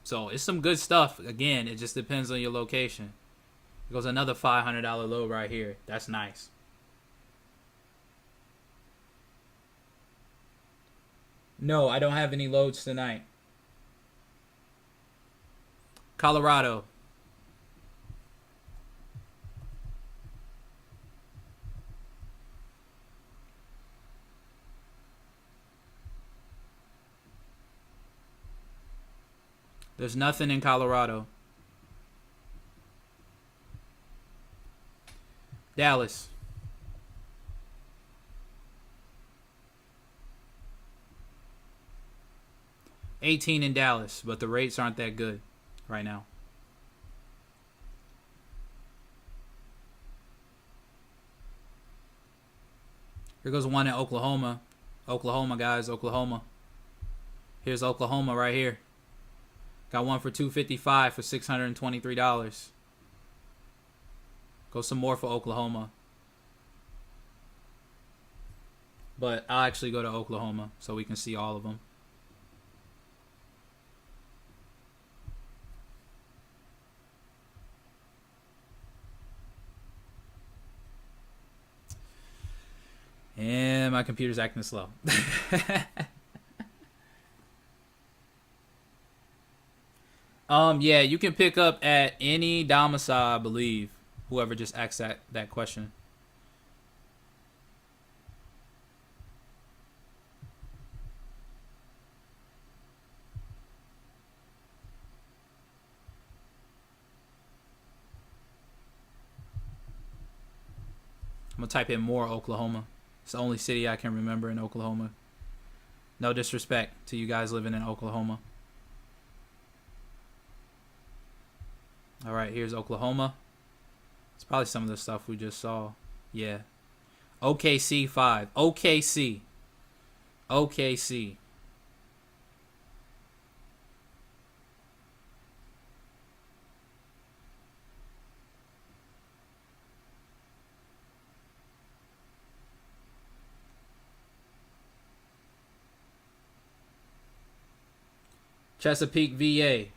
So it's some good stuff. Again, it just depends on your location. It goes another $500 load right here. That's nice. No, I don't have any loads tonight. Colorado. There's nothing in Colorado. Dallas. $18 in Dallas, but the rates aren't that good right now. Here goes one in Oklahoma. Oklahoma, guys, Oklahoma. Here's Oklahoma right here. Got one for $255 for $623. Go some more for Oklahoma. But I'll actually go to Oklahoma so we can see all of them. And my computer's acting slow. Yeah, you can pick up at any domicile, I believe. Whoever just asked that question. I'm gonna type in more Oklahoma. It's the only city I can remember in Oklahoma. No disrespect to you guys living in Oklahoma. All right, here's Oklahoma. It's probably some of the stuff we just saw. Yeah. OKC 5. OKC. OKC. Chesapeake, VA.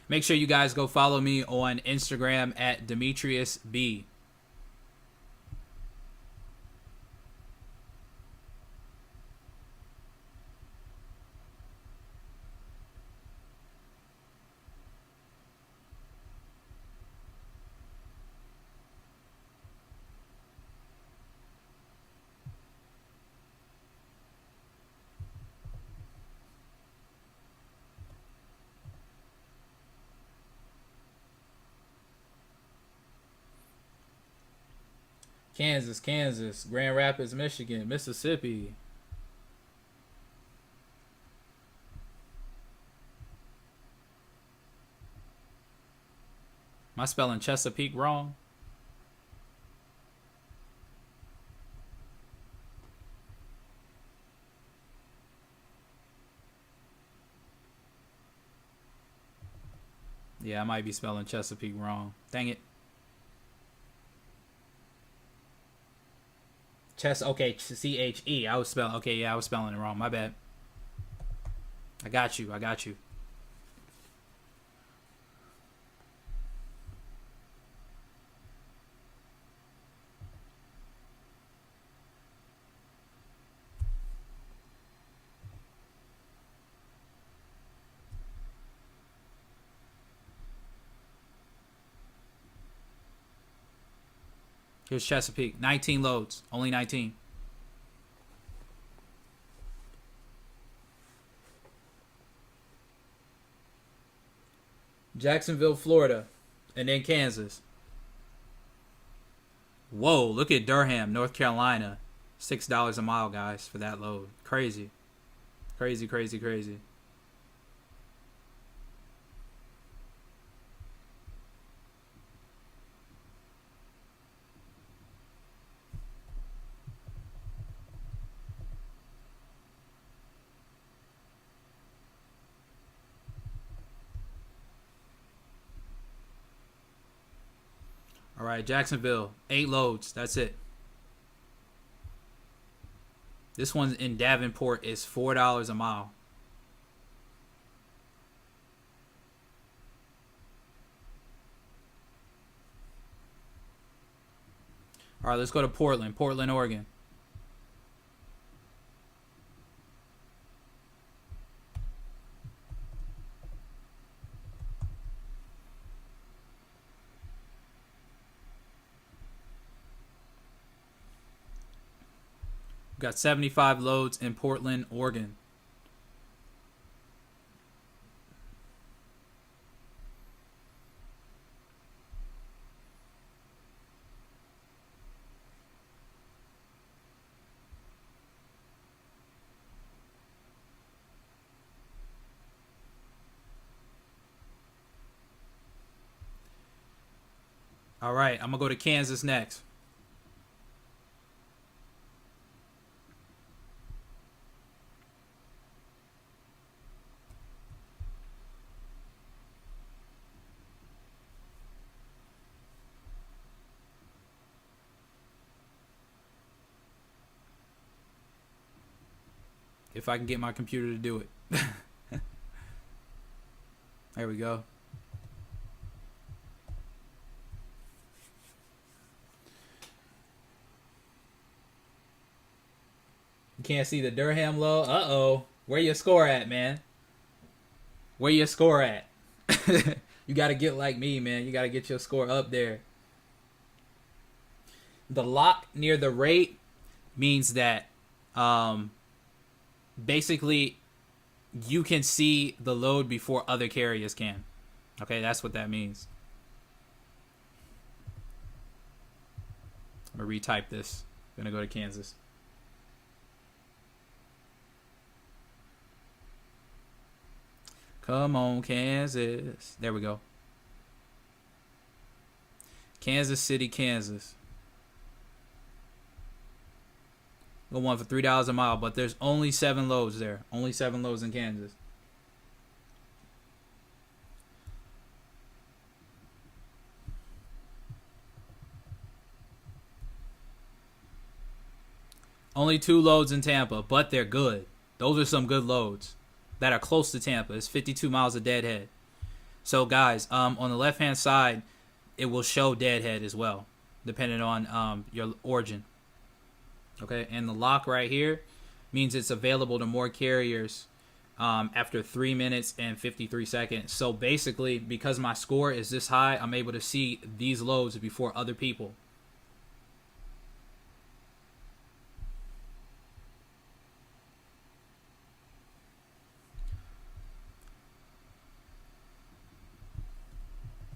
Make sure you guys go follow me on Instagram at Demetrius B. Kansas, Kansas, Grand Rapids, Michigan, Mississippi. Am I spelling Chesapeake wrong? Yeah, I might be spelling Chesapeake wrong. Dang it. Okay, C-H-E. I was spelling, okay, yeah, I was spelling it wrong. My bad. I got you. Here's Chesapeake. 19 loads. Only 19. Jacksonville, Florida. And then Kansas. Whoa, look at Durham, North Carolina. $6 a mile, guys, for that load. Crazy. Crazy, crazy, crazy. All right, Jacksonville, 8 loads. That's it. This one in Davenport is $4 a mile. All right, let's go to Portland, Oregon. We've got 75 loads in Portland, Oregon. All right, I'm going to go to Kansas next. If I can get my computer to do it. There we go. You can't see the Durham low. Uh-oh. Where your score at, man? Where your score at? You got to get like me, man. You got to get your score up there. The lock near the rate means that basically you can see the load before other carriers can. Okay, that's what that means. I'm going to retype this. I'm going to go to Kansas. Come on, Kansas. There we go. Kansas City, Kansas. Go one for $3 a mile, but there's only 7 loads there. Only 7 loads in Kansas. Only 2 loads in Tampa, but they're good. Those are some good loads that are close to Tampa. It's 52 miles of deadhead. So guys, on the left-hand side, it will show deadhead as well, depending on your origin. Okay, and the lock right here means it's available to more carriers after 3 minutes and 53 seconds. So basically, because my score is this high, I'm able to see these loads before other people.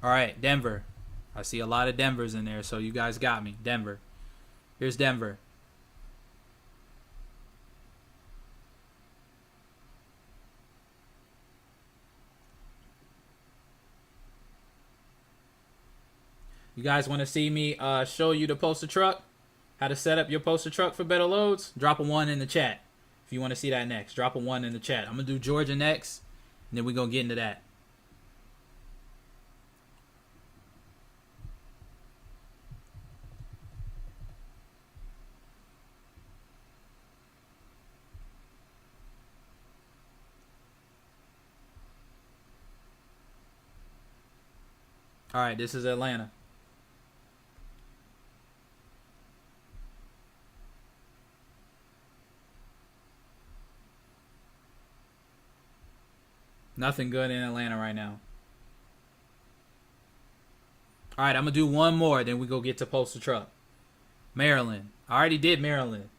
All right, Denver. I see a lot of Denvers in there, so you guys got me. Denver. Here's Denver. You guys want to see me show you the poster truck? How to set up your poster truck for better loads? Drop a 1 in the chat. If you want to see that next, drop a 1 in the chat. I'm going to do Georgia next, and then we're going to get into that. All right, this is Atlanta. Nothing good in Atlanta right now. All right, I'm going to do one more, then we go get to poster truck. Maryland. I already did Maryland.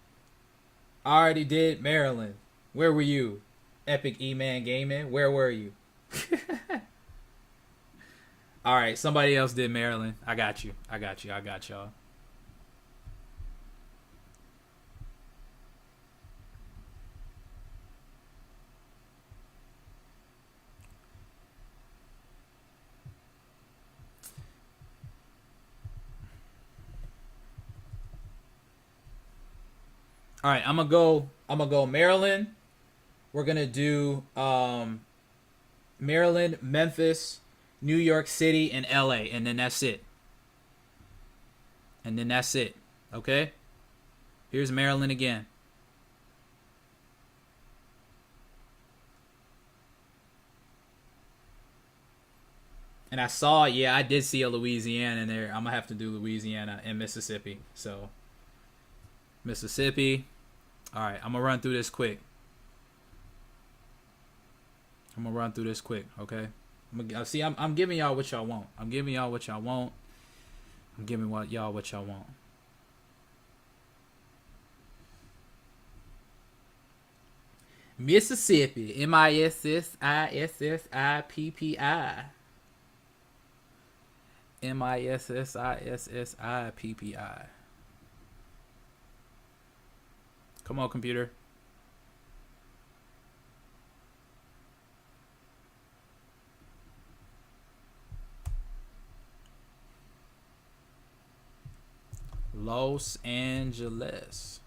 Where were you? Epic E-Man Gaming. Where were you? All right, somebody else did Maryland. I got you. I got y'all. All right, I'm gonna go Maryland. We're gonna do Maryland, Memphis, New York City, and LA, and then that's it. Okay? Here's Maryland again. And I saw, I did see a Louisiana in there. I'm gonna have to do Louisiana and Mississippi. So Mississippi. All right, I'm gonna run through this quick. Okay? I'm giving y'all what y'all want. I'm giving what y'all want. Mississippi. Mississippi. Mississippi. Come on, computer. Los Angeles.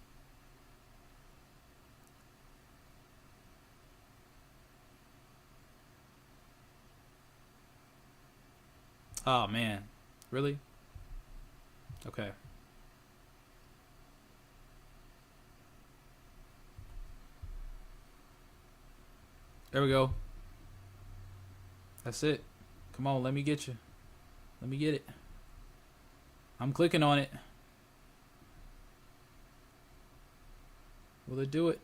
Oh, man. Really? Okay. There we go. That's it. Come on, let me get you. Let me get it. I'm clicking on it. Will it do it?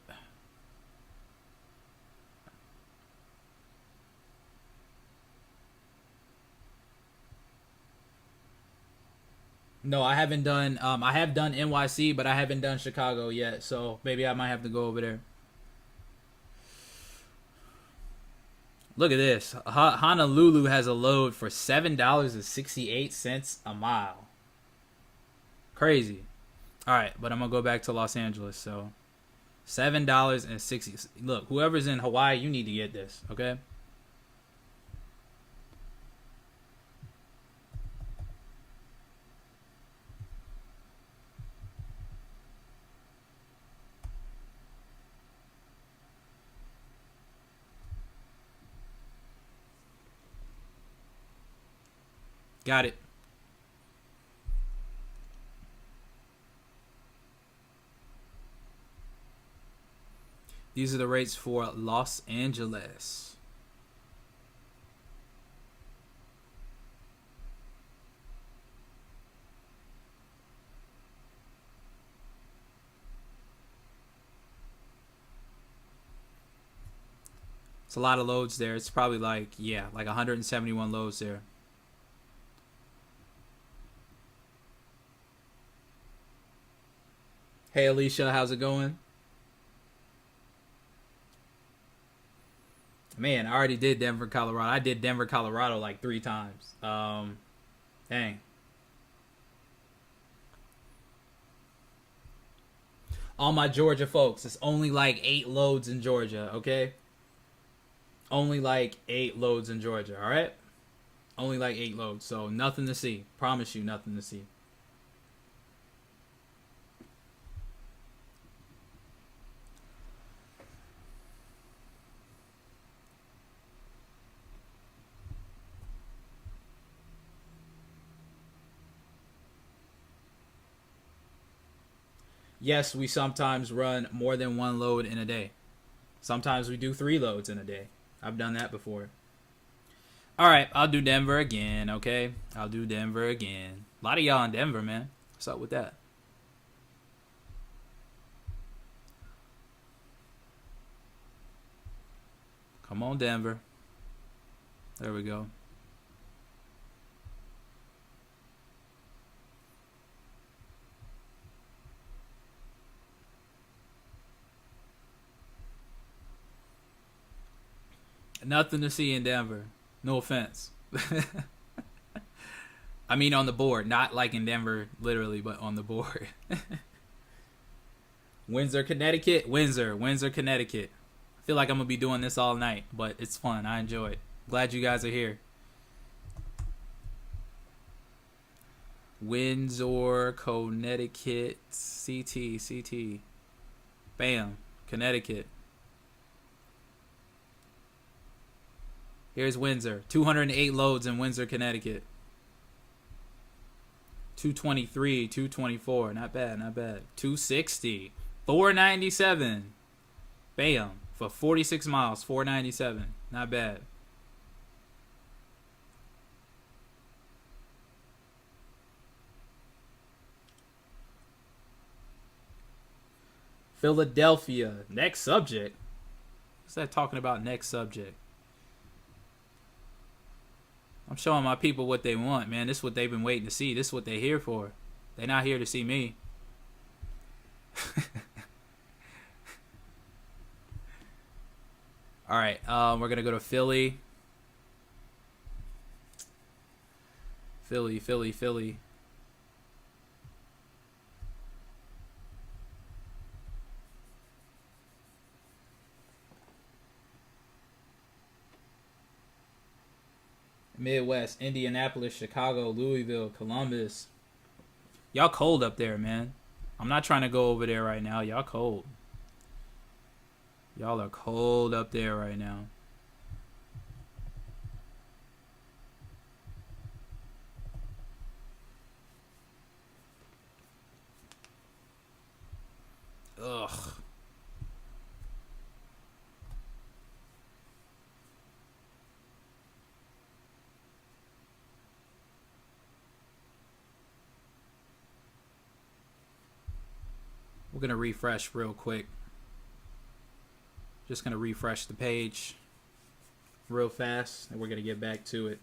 No, I haven't done, I have done NYC, but I haven't done Chicago yet, so maybe I might have to go over there. Look at this. Honolulu has a load for $7.68 a mile. Crazy. All right, but I'm going to go back to Los Angeles, so $7.60. Look, whoever's in Hawaii, you need to get this, okay? Got it. These are the rates for Los Angeles. It's a lot of loads there. It's probably like 171 loads there. Hey Alicia, how's it going? Man, I already did Denver, Colorado. I did Denver, Colorado like 3 times. Dang. All my Georgia folks, it's only like 8 loads in Georgia, okay? Only like 8 loads in Georgia, all right? Only like 8 loads, so nothing to see. Promise you, nothing to see. Yes, we sometimes run more than 1 load in a day. Sometimes we do 3 loads in a day. I've done that before. All right, I'll do Denver again, okay? I'll do Denver again. A lot of y'all in Denver, man. What's up with that? Come on, Denver. There we go. Nothing to see in Denver. No offense. I mean on the board. Not like in Denver, literally, but on the board. Windsor, Connecticut. Windsor, Connecticut. I feel like I'm going to be doing this all night, but it's fun. I enjoy it. Glad you guys are here. Windsor, Connecticut. CT. Bam. Connecticut. Here's Windsor. 208 loads in Windsor, Connecticut. 223, 224. Not bad, not bad. 260. 497. Bam. For 46 miles, 497. Not bad. Philadelphia. Next subject. What's that talking about, next subject? I'm showing my people what they want, man. This is what they've been waiting to see. This is what they're here for. They're not here to see me. All right, we're going to go to Philly. Philly. Midwest, Indianapolis, Chicago, Louisville, Columbus. Y'all cold up there, man. I'm not trying to go over there right now. Y'all cold. Y'all are cold up there right now. Ugh. We're going to refresh real quick. Just going to refresh the page real fast, and we're going to get back to it.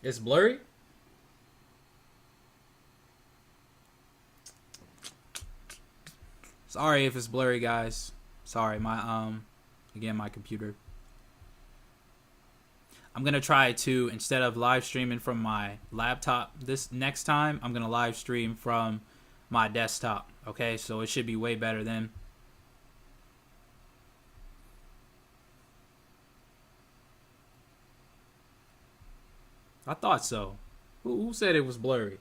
It's blurry? Sorry if it's blurry, guys. Sorry, my computer. I'm going to try to, instead of live streaming from my laptop this next time, I'm going to live stream from my desktop. Okay, so it should be way better then. I thought so. Who said it was blurry?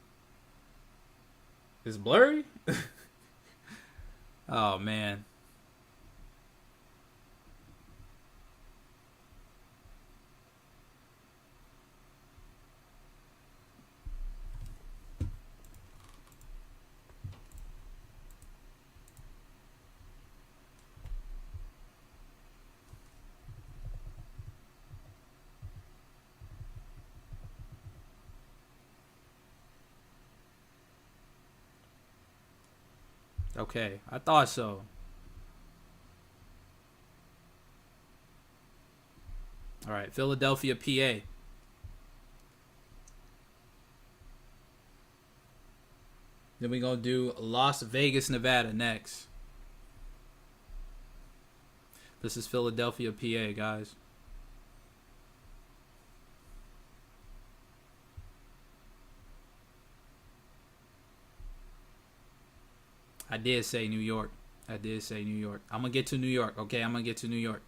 It's blurry? Oh, man. Okay, I thought so. All right, Philadelphia, PA. Then we're going to do Las Vegas, Nevada next. This is Philadelphia, PA, guys. I did say New York. I did say New York. I'm gonna get to New York. Okay, I'm gonna get to New York.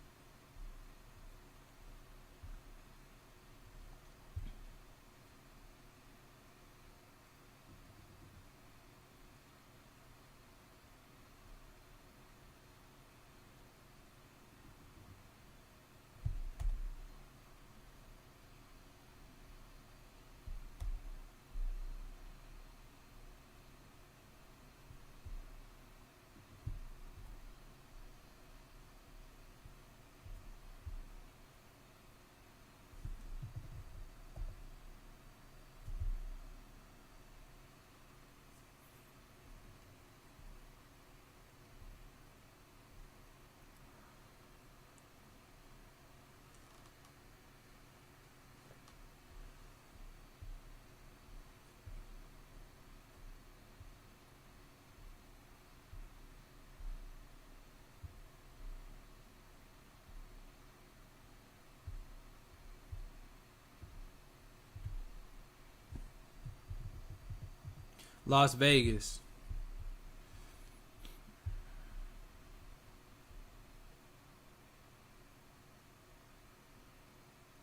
Las Vegas.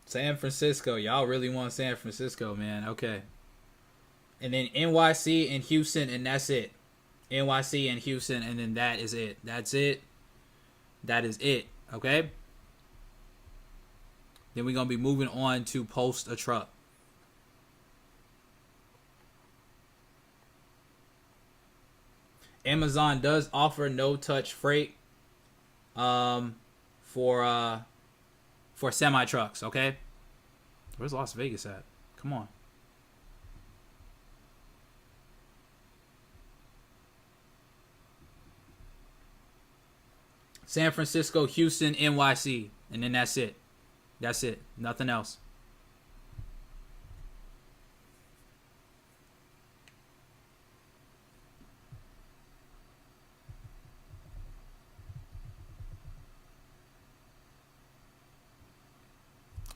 San Francisco. Y'all really want San Francisco, man. Okay. And then NYC and Houston, and that's it. NYC and Houston, and then that is it. That's it. That is it. Okay? Then we're going to be moving on to Post a Truck. Amazon does offer no-touch freight for semi-trucks, okay? Where's Las Vegas at? Come on. San Francisco, Houston, NYC, and then that's it. That's it. Nothing else.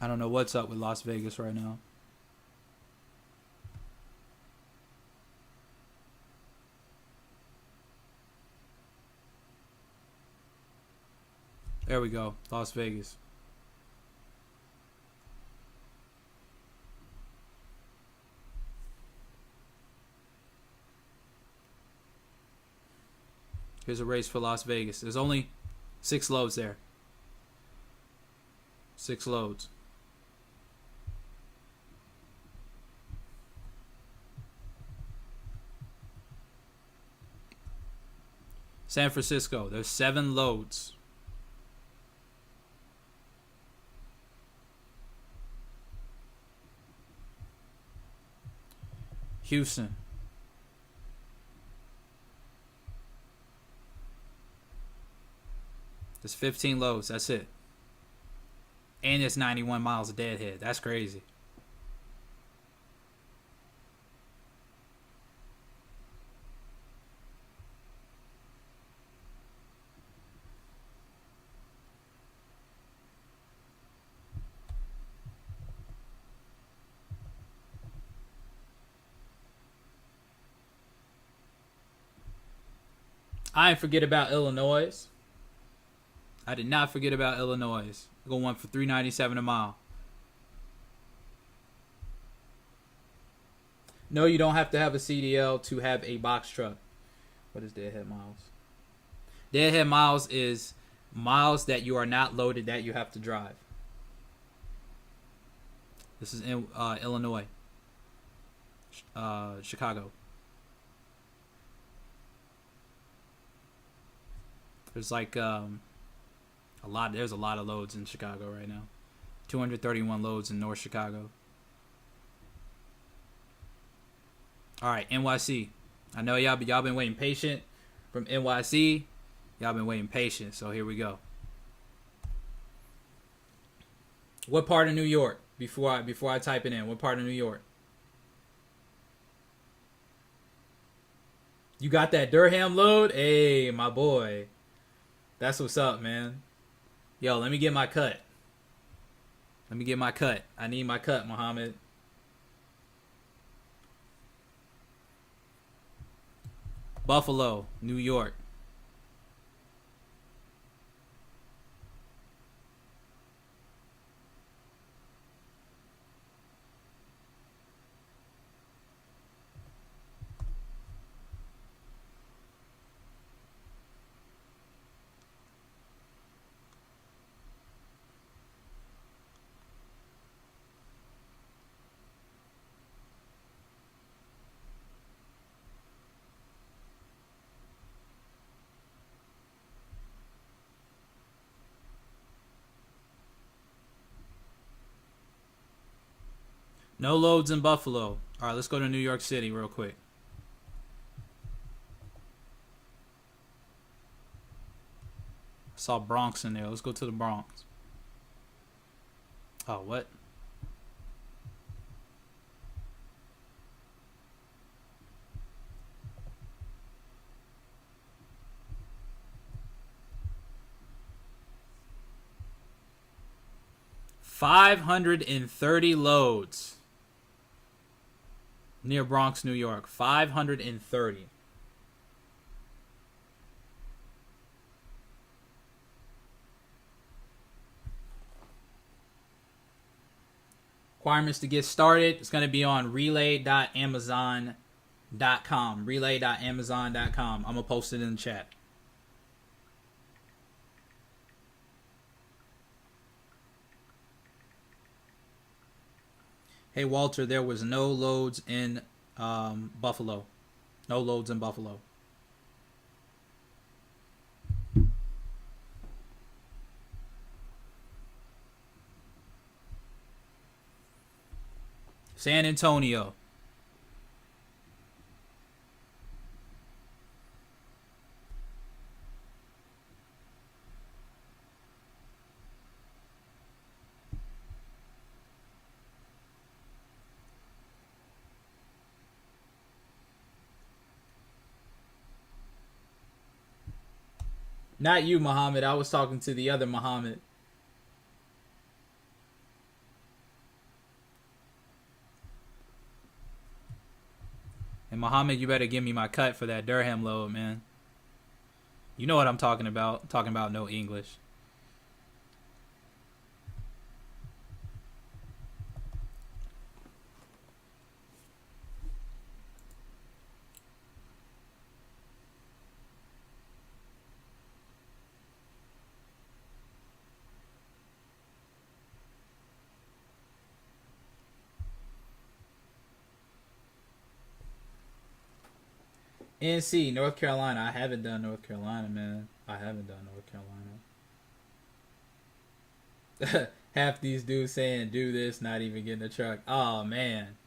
I don't know what's up with Las Vegas right now. There we go. Las Vegas. Here's a race for Las Vegas. There's only 6 loads there. 6 loads. San Francisco, there's 7 loads. Houston. There's 15 loads. That's it. And it's 91 miles of deadhead. That's crazy. I didn't forget about Illinois. I did not forget about Illinois. Going for $3.97 a mile. No, you don't have to have a CDL to have a box truck. What is deadhead miles? Deadhead miles is miles that you are not loaded that you have to drive. This is in Illinois. Chicago. There's like there's a lot of loads in Chicago right now. 231 loads in North Chicago. All right, NYC. I know y'all been waiting patient from NYC. Y'all been waiting patient, so here we go. What part of New York? Before I type it in, what part of New York? You got that Durham load? Hey, my boy. That's what's up, man. Yo, let me get my cut. Let me get my cut. I need my cut, Muhammad. Buffalo, New York. No loads in Buffalo. All right, let's go to New York City real quick. I saw Bronx in there. Let's go to the Bronx. Oh, what? $530 loads near Bronx, New York. 530. Requirements to get started. It's going to be on relay.amazon.com. Relay.amazon.com. I'm going to post it in the chat. Hey, Walter, there was no loads in Buffalo. No loads in Buffalo. San Antonio. Not you, Muhammad. I was talking to the other Muhammad. And Muhammad, you better give me my cut for that Durham load, man. You know what I'm talking about. I'm talking about no English. NC, North Carolina. I haven't done North Carolina, man. I haven't done North Carolina. Half these dudes saying do this, not even getting a truck. Oh, man.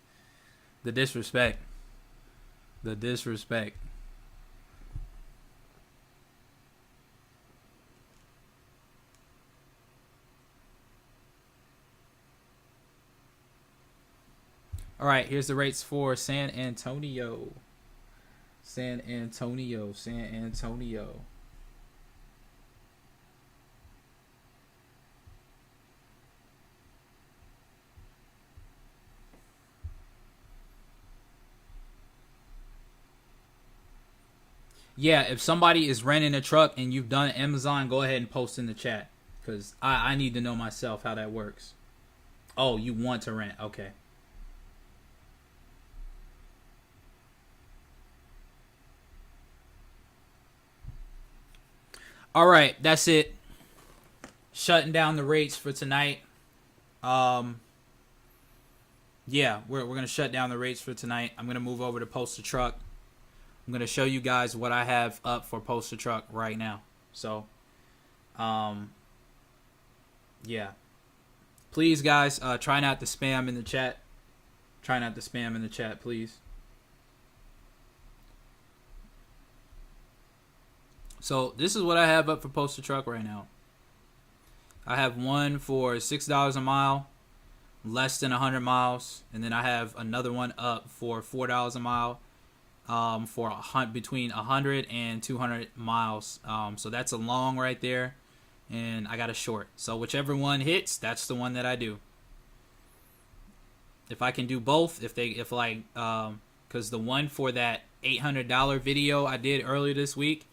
The disrespect. The disrespect. All right, here's the rates for San Antonio. San Antonio. Yeah, if somebody is renting a truck and you've done Amazon, go ahead and post in the chat. Because I need to know myself how that works. Oh, you want to rent. Okay. All right, that's it. Shutting down the rates for tonight. Yeah, we're gonna shut down the rates for tonight. I'm gonna move over to Post a Truck. I'm gonna show you guys what I have up for Post a Truck right now. So, yeah. Please, guys, try not to spam in the chat. Try not to spam in the chat, please. So this is what I have up for Post a Truck right now. I have one for $6 a mile, less than 100 miles, and then I have another one up for $4 a mile, for between 100 and 200 miles. So that's a long right there, and I got a short. So whichever one hits, that's the one that I do. If I can do both, because the one for that $800 video I did earlier this week.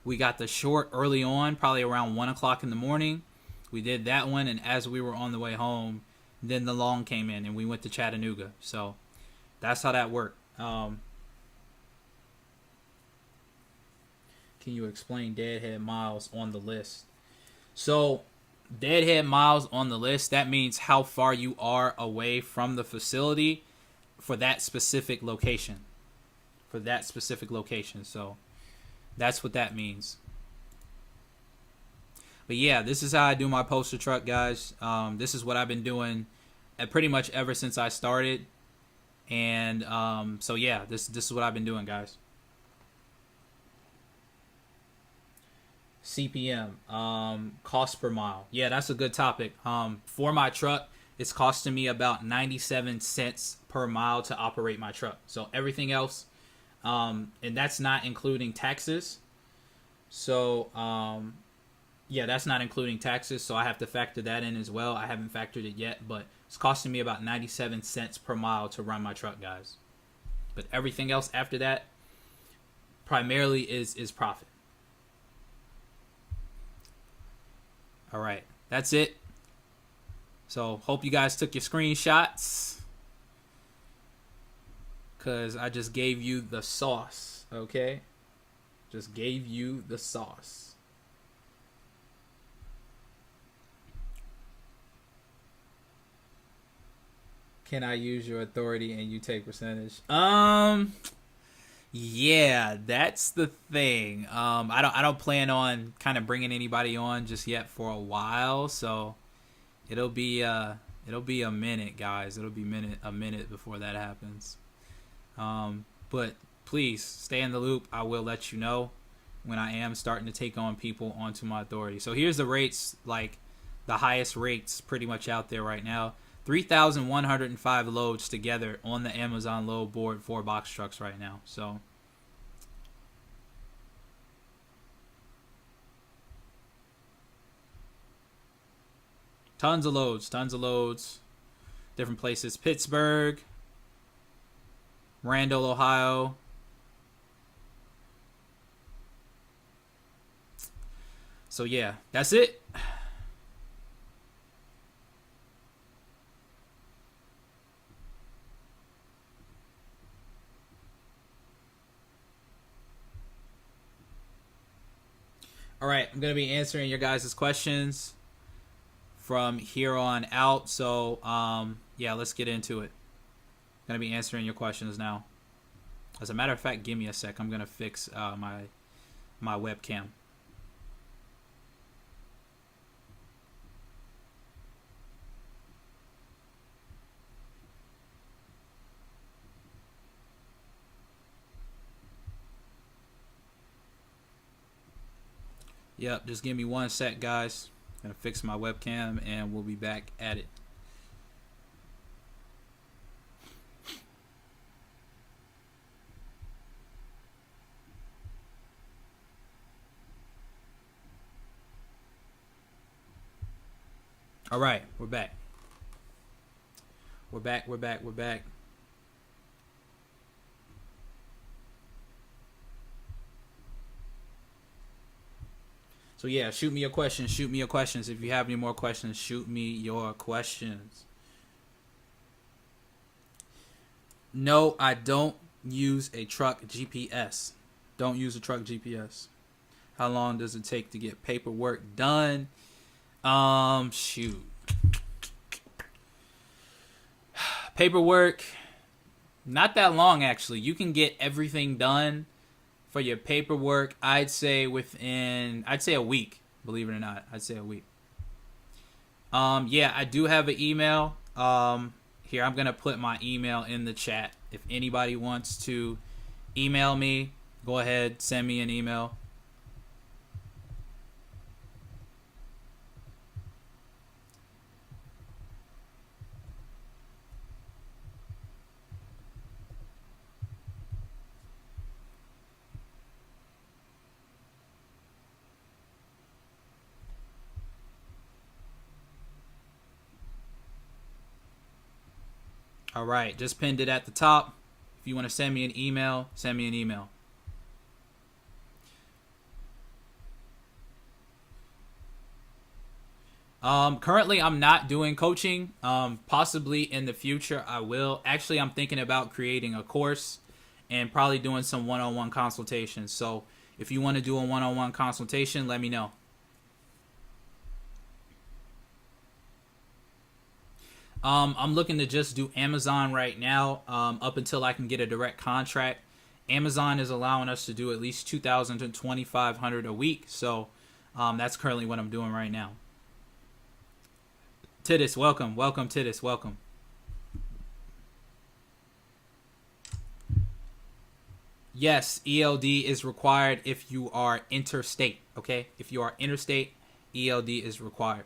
We got the short early on, probably around 1 o'clock in the morning. We did that one, and as we were on the way home, then the long came in, and we went to Chattanooga. So that's how that worked. Can you explain deadhead miles on the list? So deadhead miles on the list, that means how far you are away from the facility for that specific location. So that's what that means. But yeah, this is how I do my poster truck, guys. This is what I've been doing pretty much ever since I started. And so yeah, this is what I've been doing, guys. CPM, cost per mile. Yeah, that's a good topic. For my truck, it's costing me about 97 cents per mile to operate my truck. So everything else, and that's not including taxes. So yeah, that's not including taxes, so I have to factor that in as well. I haven't factored it yet, but it's costing me about 97 cents per mile to run my truck, guys. But everything else after that primarily is profit. All right, that's it. So hope you guys took your screenshots, because I just gave you the sauce, okay? Just gave you the sauce. Can I use your authority and you take percentage? Yeah, that's the thing. I don't plan on kind of bringing anybody on just yet for a while, so it'll be a minute, guys. It'll be a minute before that happens. But please stay in the loop. I will let you know when I am starting to take on people onto my authority. So here's the rates, like the highest rates pretty much out there right now. 3,105 loads together on the Amazon load board for box trucks right now. So tons of loads, different places. Pittsburgh, Randall, Ohio. So yeah, that's it. All right, I'm going to be answering your guys' questions from here on out. So, yeah, let's get into it. I'm going to be answering your questions now. As a matter of fact, give me a sec. I'm going to fix my webcam. Yep, just give me one sec, guys. I'm gonna fix my webcam and we'll be back at it. All right, we're back. We're back. So yeah, shoot me your questions. If you have any more questions, shoot me your questions. No, I don't use a truck GPS. Don't use a truck GPS. How long does it take to get paperwork done? Shoot. Paperwork, not that long actually. You can get everything done for your paperwork, I'd say a week, believe it or not. I'd say a week. Yeah, I do have an email. Here, I'm going to put my email in the chat. If anybody wants to email me, go ahead, send me an email. All right, just pinned it at the top. If you want to send me an email, send me an email. Currently I'm not doing coaching. Possibly in the future I will. Actually, I'm thinking about creating a course and probably doing some one-on-one consultations. So if you want to do a one-on-one consultation, let me know. I'm looking to just do Amazon right now, up until I can get a direct contract. Amazon is allowing us to do at least 2,000 to 2,500 a week. So that's currently what I'm doing right now. Titus, welcome. Welcome, Titus. Welcome. Yes, ELD is required if you are interstate, okay? If you are interstate, ELD is required.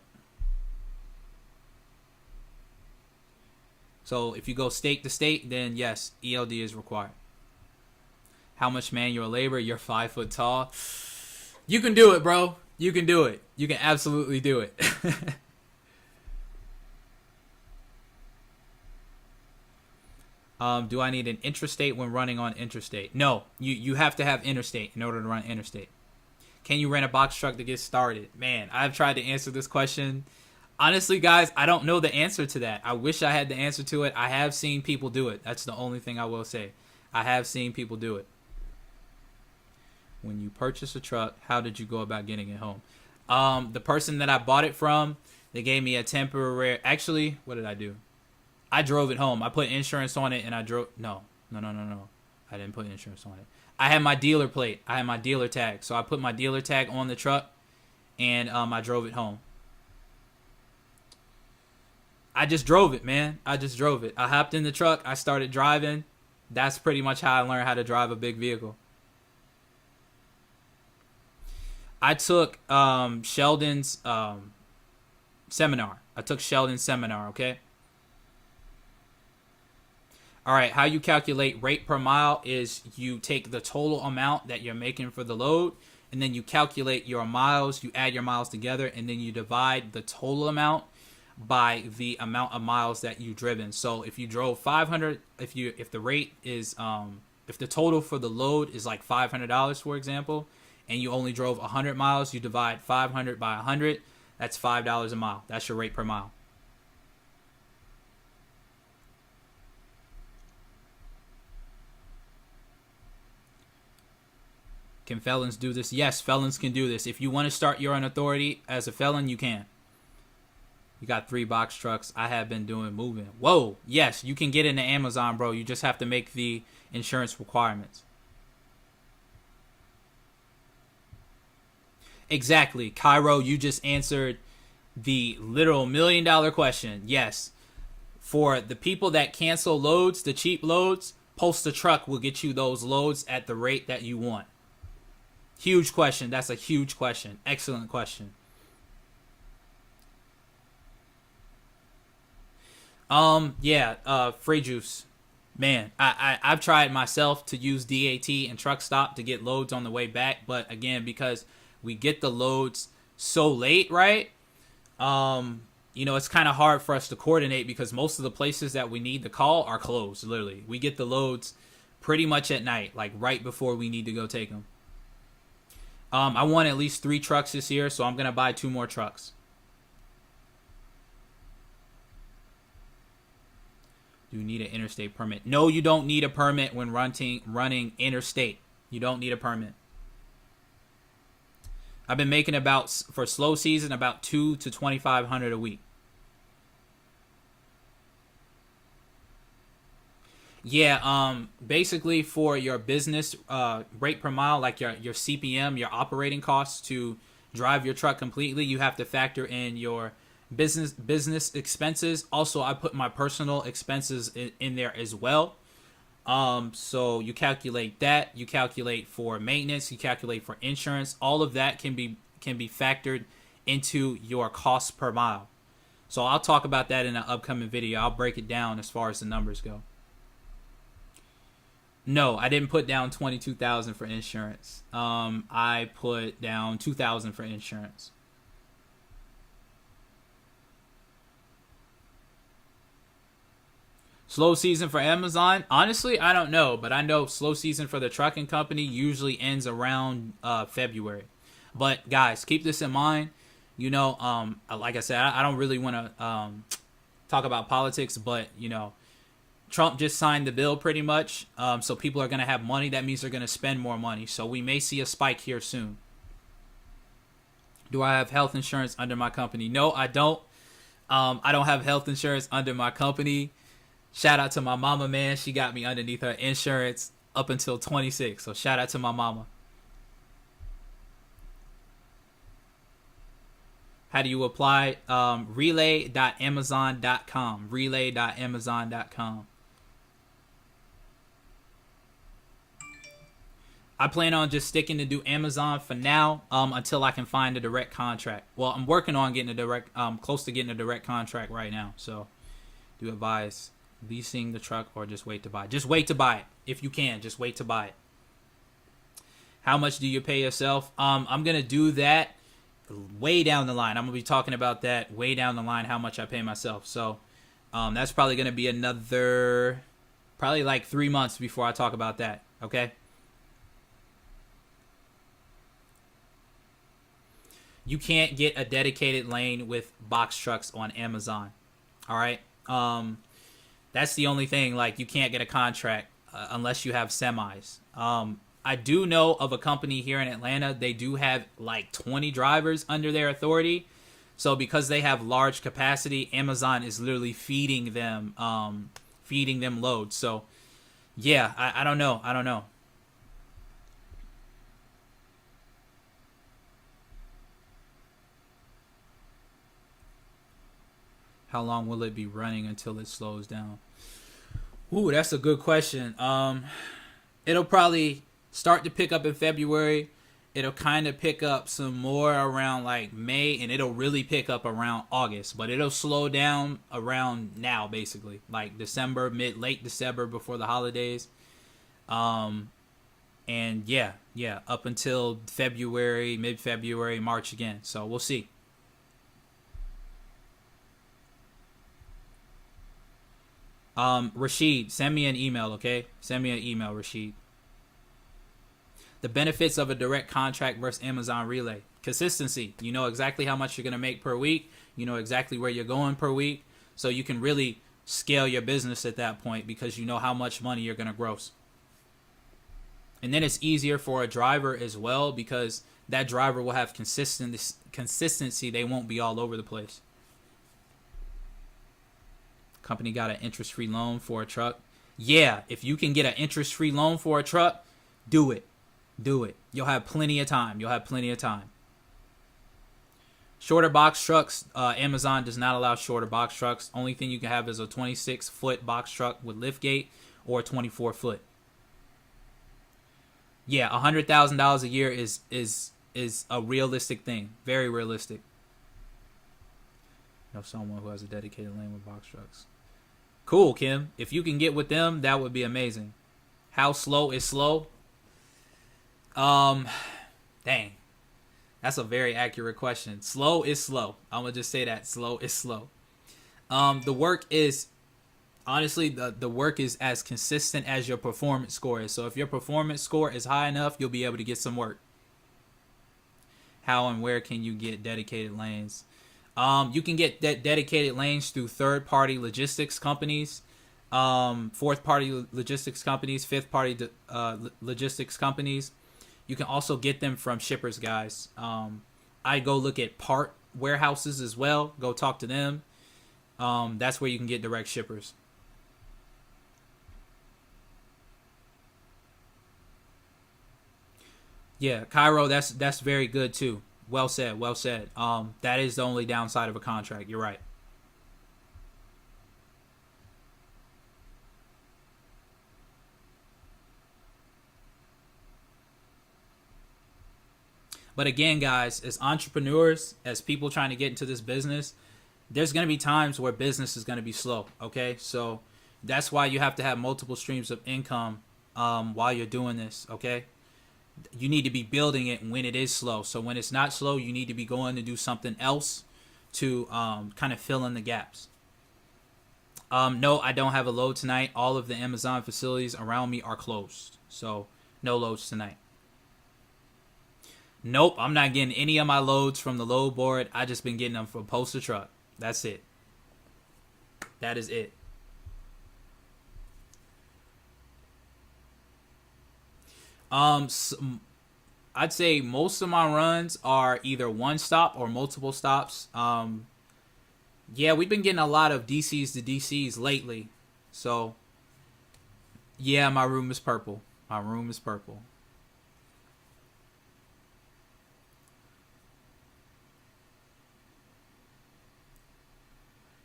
So if you go state to state, then yes, ELD is required. How much manual labor? You're 5 foot tall. You can do it, bro. You can do it. You can absolutely do it. Do I need an intrastate when running on interstate? No, you have to have interstate in order to run interstate. Can you rent a box truck to get started? Man, I've tried to answer this question. Honestly, guys, I don't know the answer to that. I wish I had the answer to it. I have seen people do it. That's the only thing I will say. I have seen people do it. When you purchase a truck, how did you go about getting it home? The person that I bought it from, they gave me a temporary... Actually, what did I do? I drove it home. I put insurance on it and I drove... No. I didn't put insurance on it. I had my dealer plate. I had my dealer tag. So I put my dealer tag on the truck and I drove it home. I just drove it, man. I just drove it. I hopped in the truck. I started driving. That's pretty much how I learned how to drive a big vehicle. I took Sheldon's seminar. I took Sheldon's seminar, okay? All right, how you calculate rate per mile is you take the total amount that you're making for the load, and then you calculate your miles, you add your miles together, and then you divide the total amount by the amount of miles that you've driven. So if you drove 500, if the rate is if the total for the load is like $500, for example, and you only drove 100 miles, you divide 500 by 100, that's $5 a mile. That's your rate per mile. Can felons do this? Yes, felons can do this. If you want to start your own authority as a felon, you can. You got 3 box trucks. I have been doing moving. Whoa, yes, you can get into Amazon, bro. You just have to make the insurance requirements. Exactly. Cairo, you just answered the literal $1 million question. Yes. For the people that cancel loads, the cheap loads, Post a Truck will get you those loads at the rate that you want. Huge question. That's a huge question. Excellent question. Free juice. Man, I've tried myself to use DAT and Truck Stop to get loads on the way back, but again, because we get the loads so late, right? It's kind of hard for us to coordinate because most of the places that we need to call are closed, literally. We get the loads pretty much at night, like right before we need to go take them. I want at least 3 trucks this year, so I'm going to buy 2 more trucks. Do you need an interstate permit? No, you don't need a permit when running interstate. You don't need a permit. I've been making for slow season, about 2 to 2,500 a week. Yeah, basically for your business rate per mile, like your CPM, your operating costs to drive your truck completely, you have to factor in your business expenses. Also, I put my personal expenses in there as well. So you calculate that, you calculate for maintenance, you calculate for insurance. All of that can be factored into your cost per mile. So I'll talk about that in an upcoming video. I'll break it down as far as the numbers go. No, I didn't put down $22,000 for insurance. I put down $2,000 for insurance. Slow season for Amazon? Honestly, I don't know, but I know slow season for the trucking company usually ends around February. But guys, keep this in mind. Like I said, I don't really want to talk about politics, but Trump just signed the bill pretty much. So people are going to have money. That means they're going to spend more money. So we may see a spike here soon. Do I have health insurance under my company? No, I don't. I don't have health insurance under my company. Shout out to my mama, man. She got me underneath her insurance up until 26. So shout out to my mama. How do you apply? Relay.amazon.com. Relay.amazon.com. I plan on just sticking to do Amazon for now until I can find a direct contract. Well, I'm working on getting a direct, close to getting a direct contract right now. So do advise leasing the truck or just wait to buy it. Just wait to buy it. If you can, just wait to buy it. How much do you pay yourself? I'm going to do that way down the line. I'm going to be talking about that way down the line, how much I pay myself. So that's probably going to be another, probably like 3 months before I talk about that. Okay. You can't get a dedicated lane with box trucks on Amazon. All right. That's the only thing. Like, you can't get a contract unless you have semis. I do know of a company here in Atlanta. They do have like 20 drivers under their authority. So because they have large capacity, Amazon is literally feeding them loads. So yeah, I don't know. How long will it be running until it slows down? Ooh, that's a good question. It'll probably start to pick up in February. It'll kind of pick up some more around like May, and it'll really pick up around August. But it'll slow down around now, basically, like December, late December before the holidays. And yeah, up until February, mid-February, March again. So we'll see. Rashid, send me an email, okay? Send me an email, Rashid. The benefits of a direct contract versus Amazon Relay. Consistency. You know exactly how much you're going to make per week. You know exactly where you're going per week. So you can really scale your business at that point because you know how much money you're going to gross. And then it's easier for a driver as well because that driver will have consistency. They won't be all over the place. Company got an interest-free loan for a truck. Yeah, if you can get an interest-free loan for a truck, do it. Do it. You'll have plenty of time. Shorter box trucks. Amazon does not allow shorter box trucks. Only thing you can have is a 26-foot box truck with liftgate or a 24-foot. Yeah, $100,000 a year is a realistic thing. Very realistic. You know someone who has a dedicated lane with box trucks. Cool, Kim. If you can get with them, that would be amazing. How slow is slow? Dang. That's a very accurate question. Slow is slow. I'm going to just say that. Slow is slow. The work is, honestly, the work is as consistent as your performance score is. So if your performance score is high enough, you'll be able to get some work. How and where can you get dedicated lanes? You can get dedicated lanes through third-party logistics companies, fourth-party logistics companies, fifth-party logistics companies. You can also get them from shippers, guys. I go look at part warehouses as well. Go talk to them. That's where you can get direct shippers. Yeah, Cairo, that's very good too. Well said. That is the only downside of a contract. You're right. But again, guys, as entrepreneurs, as people trying to get into this business, there's going to be times where business is going to be slow. Okay, so that's why you have to have multiple streams of income while you're doing this. Okay. You need to be building it when it is slow. So when it's not slow, you need to be going to do something else to kind of fill in the gaps. No, I don't have a load tonight. All of the Amazon facilities around me are closed. So, no loads tonight. Nope, I'm not getting any of my loads from the load board. I just been getting them from Poster Truck. That's it. That is it. I'd say most of my runs are either one stop or multiple stops. Yeah, we've been getting a lot of DCs to DCs lately. So, yeah, my room is purple. My room is purple.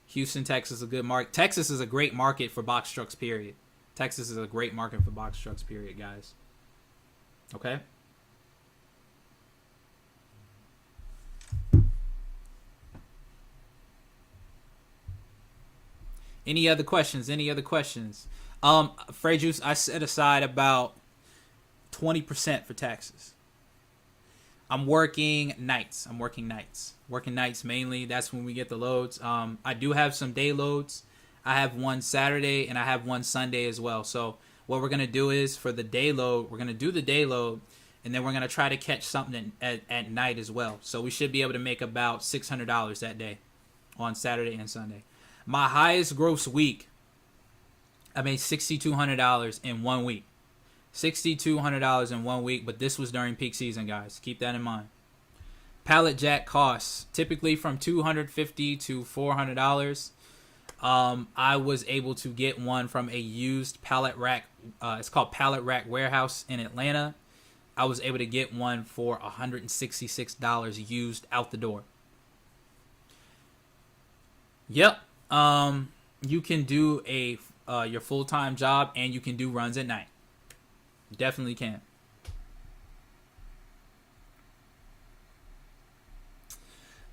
Houston, Texas is a good market. Texas is a great market for box trucks, period. Texas is a great market for box trucks, period, guys. Okay? Any other questions? Any other questions? Frey Juice, I set aside about 20% for taxes. I'm working nights. Working nights mainly. That's when we get the loads. I do have some day loads. I have one Saturday and I have one Sunday as well. So what we're going to do is for the day load, we're going to do the day load and then we're going to try to catch something at night as well. So we should be able to make about $600 that day on Saturday and Sunday. My highest gross week, I made $6,200 in 1 week. $6,200 in 1 week, but this was during peak season, guys. Keep that in mind. Pallet jack costs typically from $250 to $400. I was able to get one from a used pallet rack. It's called Pallet Rack Warehouse in Atlanta. I was able to get one for $166 used out the door. Yep. You can do your full-time job and you can do runs at night. Definitely can.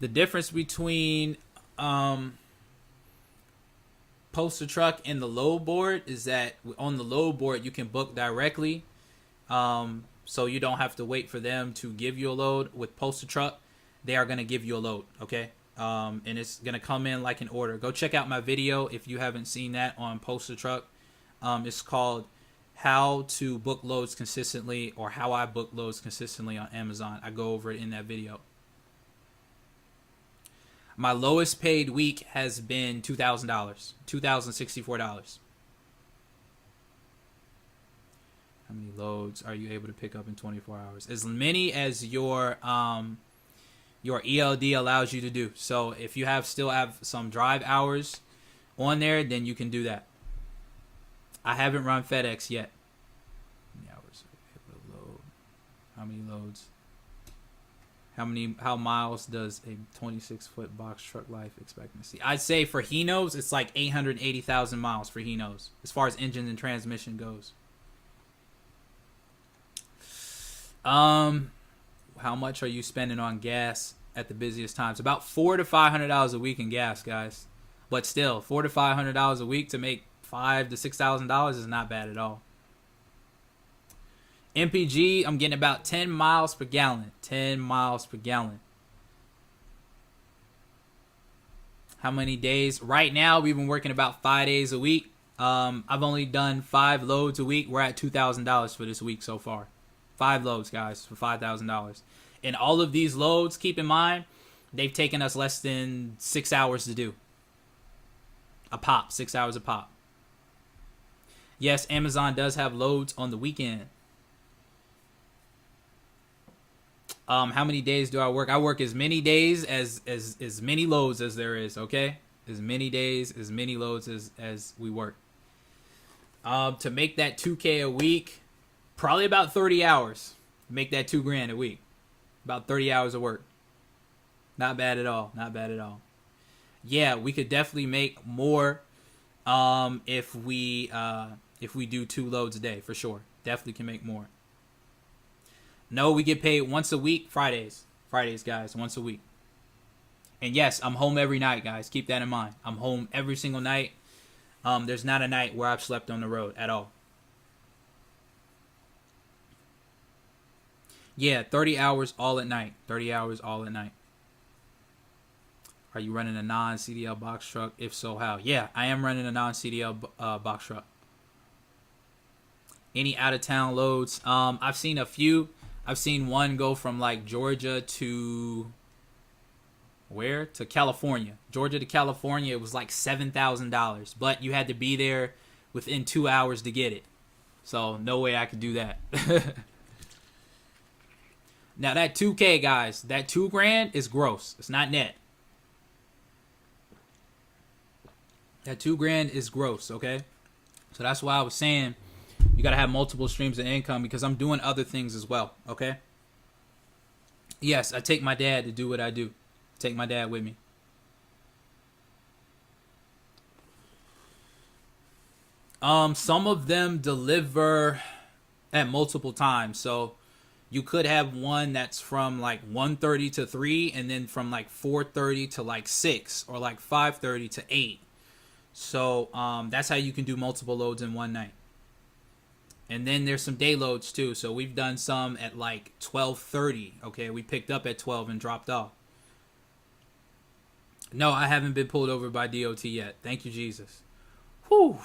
The difference between Poster Truck and the load board is that on the load board you can book directly, so you don't have to wait for them to give you a load. With Poster Truck, they are going to give you a load, okay? And it's going to come in like an order. Go check out my video if you haven't seen that on Poster Truck. It's called How to Book Loads Consistently, or How I Book Loads Consistently on Amazon. I go over it in that video. My lowest paid week has been $2,000, $2,064. How many loads are you able to pick up in 24 hours? As many as your ELD allows you to do. So if you still have some drive hours on there, then you can do that. I haven't run FedEx yet. How many hours are you able to load? How many loads? How miles does a 26-foot box truck life expectancy? I'd say for Hino's, it's like 880,000 miles for Hino's, as far as engine and transmission goes. How much are you spending on gas at the busiest times? About $400 to $500 a week in gas, guys. But still, $400 to $500 a week to make $5,000 to $6,000 is not bad at all. MPG, I'm getting about 10 miles per gallon. 10 miles per gallon. How many days? Right now, we've been working about 5 days a week. I've only done 5 loads a week. We're at $2,000 for this week so far. 5 loads, guys, for $5,000. And all of these loads, keep in mind, they've taken us less than 6 hours to do. A pop, 6 hours a pop. Yes, Amazon does have loads on the weekend. How many days do I work? I work as many days as many loads as there is, okay? As many days, as many loads as we work. To make that $2,000 a week, probably about 30 hours. Make that $2,000 a week. About 30 hours of work. Not bad at all. Not bad at all. Yeah, we could definitely make more if we do 2 loads a day, for sure. Definitely can make more. No, we get paid once a week, Fridays. Fridays, guys, once a week. And yes, I'm home every night, guys. Keep that in mind. I'm home every single night. There's not a night where I've slept on the road at all. Yeah, 30 hours all at night. 30 hours all at night. Are you running a non-CDL box truck? If so, how? Yeah, I am running a non-CDL box truck. Any out-of-town loads? I've seen a few. I've seen one go from like Georgia to where? To California. Georgia to California. It was like $7,000, but you had to be there within 2 hours to get it. So no way I could do that. Now that 2K, guys, that $2,000 is gross. It's not net. That $2,000 is gross, okay? So that's why I was saying you gotta have multiple streams of income, because I'm doing other things as well, okay? Yes, I take my dad to do what I do. Take my dad with me. Some of them deliver at multiple times, so you could have one that's from like 1:30 to 3, and then from like 4:30 to like 6, or like 5:30 to 8. So that's how you can do multiple loads in one night. And then there's some day loads too. So we've done some at like 12:30. Okay, we picked up at 12 and dropped off. No, I haven't been pulled over by DOT yet. Thank you, Jesus. Whew.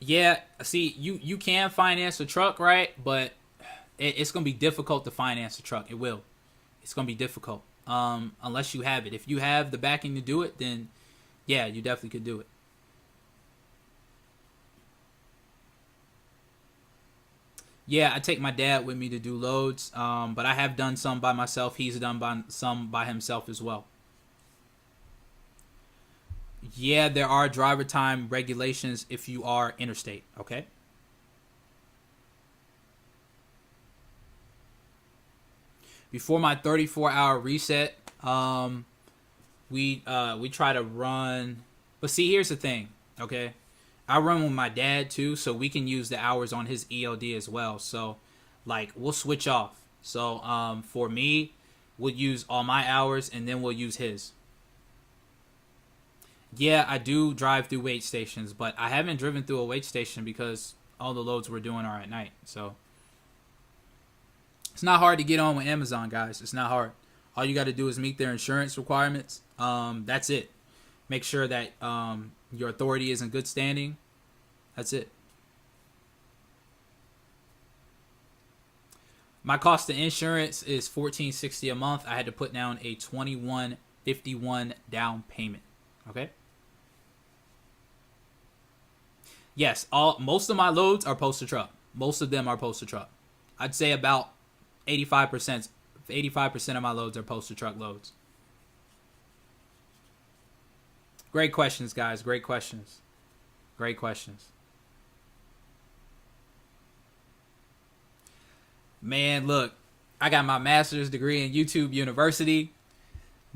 Yeah, see, you can finance a truck, right? But it's going to be difficult to finance a truck. It will. It's going to be difficult unless you have it. If you have the backing to do it, then yeah, you definitely could do it. Yeah, I take my dad with me to do loads, but I have done some by myself. He's done some by himself as well. Yeah, there are driver time regulations if you are interstate, okay? Before my 34-hour reset, we try to run, but see, here's the thing, okay? I run with my dad too, so we can use the hours on his ELD as well. So like we'll switch off. So for me, we'll use all my hours and then we'll use his. Yeah, I do drive through weight stations, but I haven't driven through a weight station because all the loads we're doing are at night. So it's not hard to get on with Amazon, guys. It's not hard. All you got to do is meet their insurance requirements. That's it. Make sure that your authority is in good standing. That's it. My cost of insurance is $14.60 a month. I had to put down a $21.51 down payment. Okay. Yes, most of my loads are post to truck. Most of them are post to truck. I'd say about 85% of my loads are post to truck loads. Great questions, guys. Great questions. Great questions. Man, look, I got my master's degree in YouTube University.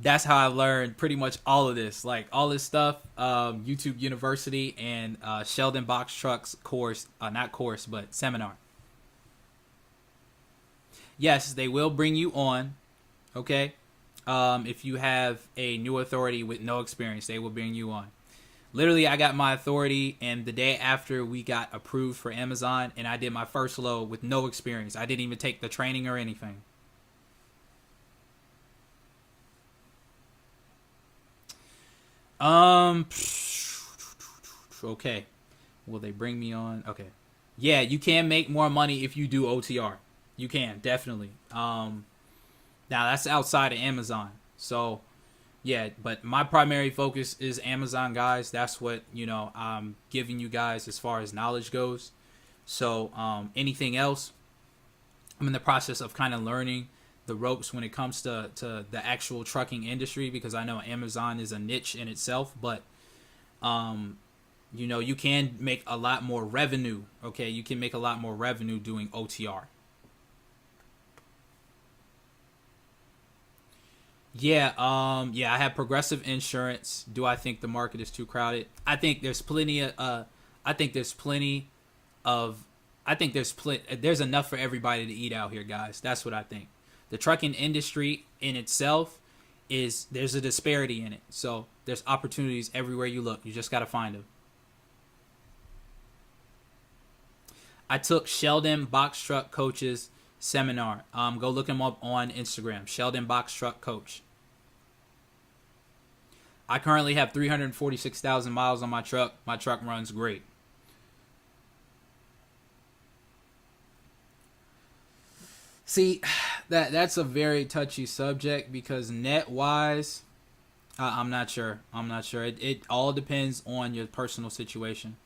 That's how I learned pretty much all of this. Like all this stuff, YouTube University and Sheldon Box Trucks course, not course, but seminar. Yes, they will bring you on, okay? If you have a new authority with no experience, they will bring you on. Literally, I got my authority, and the day after we got approved for Amazon, and I did my first load with no experience. I didn't even take the training or anything. Okay. Will they bring me on? Okay. Yeah, you can make more money if you do OTR. You can, definitely. Now, that's outside of Amazon. So, yeah, but my primary focus is Amazon, guys. That's what, I'm giving you guys as far as knowledge goes. So, anything else, I'm in the process of kind of learning the ropes when it comes to the actual trucking industry, because I know Amazon is a niche in itself, but, you can make a lot more revenue, okay? You can make a lot more revenue doing OTR. Yeah, I have Progressive Insurance. Do I think the market is too crowded? I think there's plenty there's enough for everybody to eat out here, guys. That's what I think. The trucking industry in itself there's a disparity in it. So there's opportunities everywhere you look. You just got to find them. I took Sheldon Box Truck Coach's seminar. Go look him up on Instagram. Sheldon Box Truck Coach. I currently have 346,000 miles on my truck. My truck runs great. See, that's a very touchy subject because net wise, I'm not sure. It all depends on your personal situation.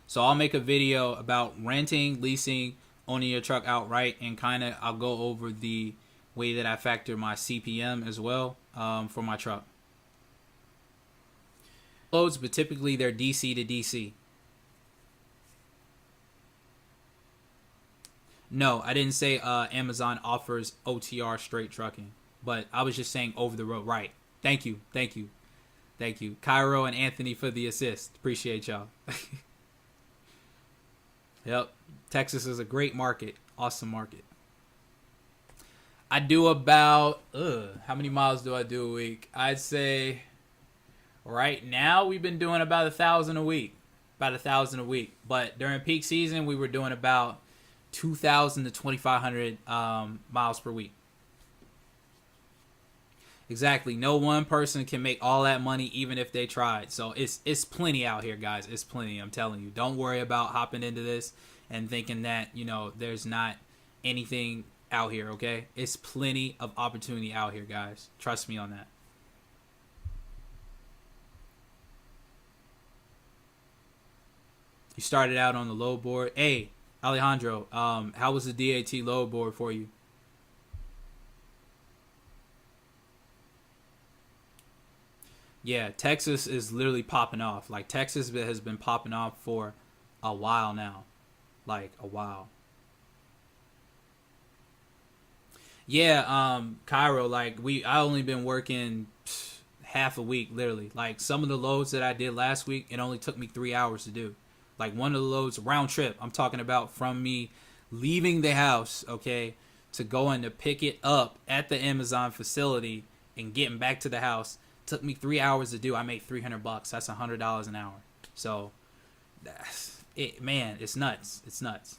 So I'll make a video about renting, leasing, owning your truck outright, and kind of I'll go over the way that I factor my CPM as well for my truck. Loads, but typically they're DC to DC. No, I didn't say Amazon offers OTR straight trucking, but I was just saying over the road. Right. Thank you. Cairo and Anthony for the assist. Appreciate y'all. Yep. Texas is a great market. Awesome market. I do about, how many miles do I do a week? I'd say right now we've been doing about 1,000 a week. But during peak season, we were doing about 2,000 to 2,500 miles per week. Exactly. No one person can make all that money even if they tried. So it's plenty out here, guys. It's plenty. I'm telling you. Don't worry about hopping into this and thinking that, there's not anything out here, okay? It's plenty of opportunity out here, guys. Trust me on that. You started out on the load board. Hey, Alejandro, how was the DAT load board for you? Yeah, Texas is literally popping off. Like, Texas has been popping off for a while now. Like, a while. Yeah, Cairo, like, I only been working half a week, literally. Like, some of the loads that I did last week, it only took me 3 hours to do. Like, one of the loads, round trip, I'm talking about from me leaving the house, okay, to going to pick it up at the Amazon facility and getting back to the house. Took me 3 hours to do. I made $300. That's $100 an hour. So, man, it's nuts. It's nuts.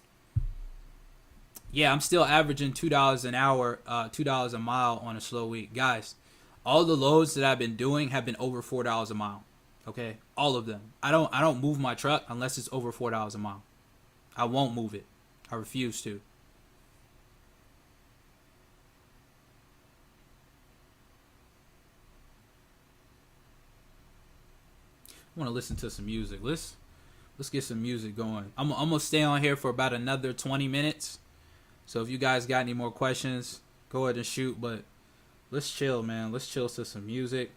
Yeah, I'm still averaging $2 an hour, $2 a mile on a slow week. Guys, all the loads that I've been doing have been over $4 a mile. Okay, all of them. I don't move my truck unless it's over $4 a mile. I won't move it. I refuse to. I want to listen to some music. Let's get some music going. I'm gonna stay on here for about another 20 minutes. So if you guys got any more questions, go ahead and shoot. But let's chill, man. Let's chill to some music.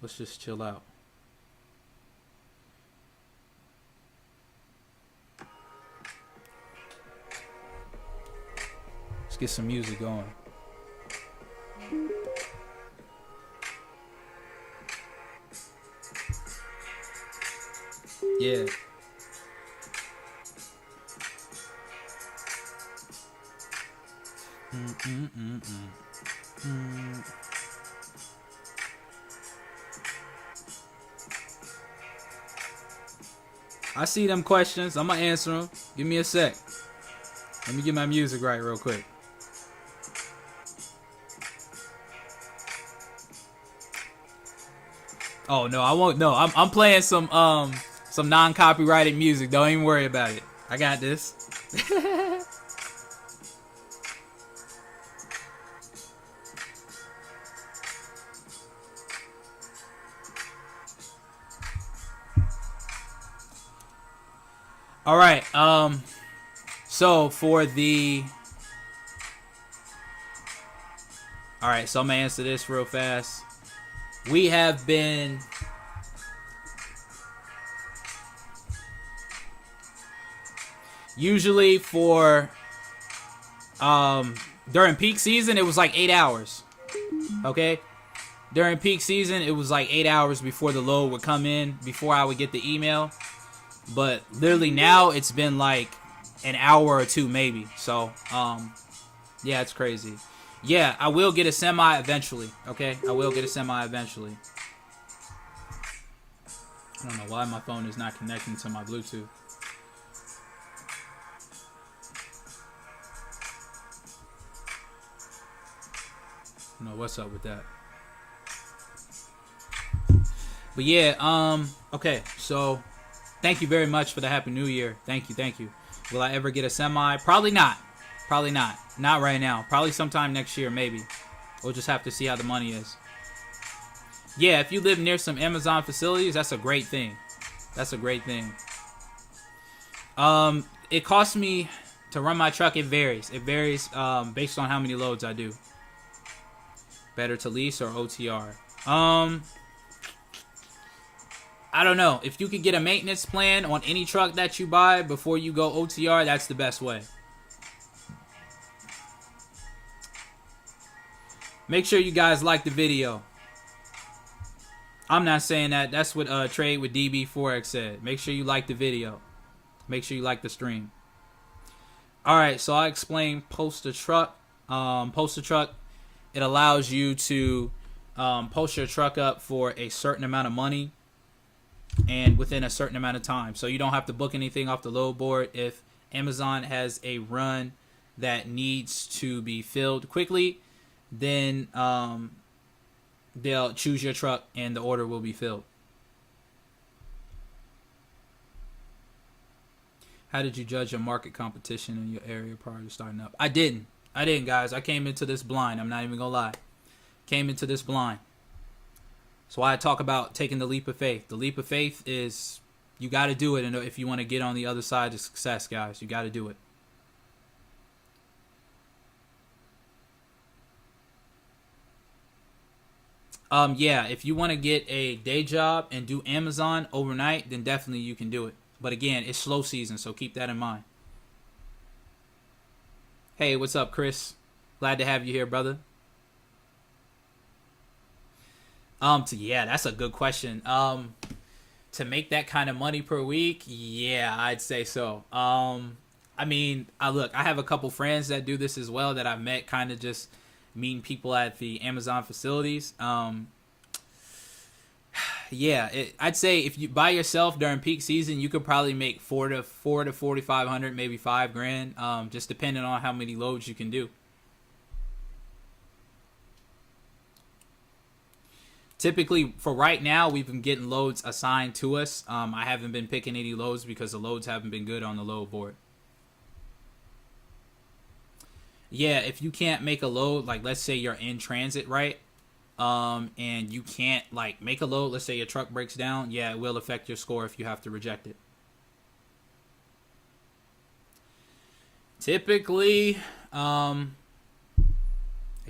Let's just chill out. Let's get some music going. Yeah. I see them questions. I'm gonna answer them. Give me a sec. Let me get my music right real quick. Oh no, I won't. No, I'm playing some non-copyrighted music. Don't even worry about it. I got this. All right. So for the. All right. So I'm gonna answer this real fast. We have been. Usually for. During peak season, it was like 8 hours. Okay. During peak season, it was like 8 hours before the load would come in, before I would get the email. But literally now it's been like an hour or two maybe. So, yeah, it's crazy. Yeah, I will get a semi eventually, okay? I will get a semi eventually. I don't know why my phone is not connecting to my Bluetooth. I don't know what's up with that. But yeah, okay, so thank you very much for the Happy New Year. Thank you, thank you. Will I ever get a semi? Probably not. Probably not. Not right now. Probably sometime next year, maybe. We'll just have to see how the money is. Yeah, if you live near some Amazon facilities, that's a great thing. That's a great thing. It costs me to run my truck. It varies. It varies based on how many loads I do. Better to lease or OTR? I don't know. If you could get a maintenance plan on any truck that you buy before you go OTR, that's the best way. Make sure you guys like the video. I'm not saying that. That's what Trade with DB Forex said. Make sure you like the video. Make sure you like the stream. Alright, so I explained Post a Truck. Post a Truck, it allows you to post your truck up for a certain amount of money and within a certain amount of time. So you don't have to book anything off the load board. If Amazon has a run that needs to be filled quickly, then they'll choose your truck and the order will be filled. How did you judge your market competition in your area prior to starting up? I didn't, guys. I came into this blind. I'm not even gonna lie. Came into this blind. So I talk about taking the leap of faith. The leap of faith is you got to do it, and if you want to get on the other side of success, guys, you got to do it. Yeah, if you want to get a day job and do Amazon overnight, then definitely you can do it. But again, it's slow season, so keep that in mind. Hey, what's up, Chris? Glad to have you here, brother. Yeah, that's a good question. To make that kind of money per week, yeah, I'd say so. I mean, I have a couple friends that do this as well that I've met, kind of just meeting people at the Amazon facilities. Yeah, I'd say if you by yourself during peak season, you could probably make four to 4,500, maybe $5,000, just depending on how many loads you can do. Typically, for right now, we've been getting loads assigned to us. I haven't been picking any loads because the loads haven't been good on the load board. Yeah, if you can't make a load, like let's say you're in transit, right? And you can't like make a load, let's say your truck breaks down, yeah, it will affect your score if you have to reject it. Typically, again,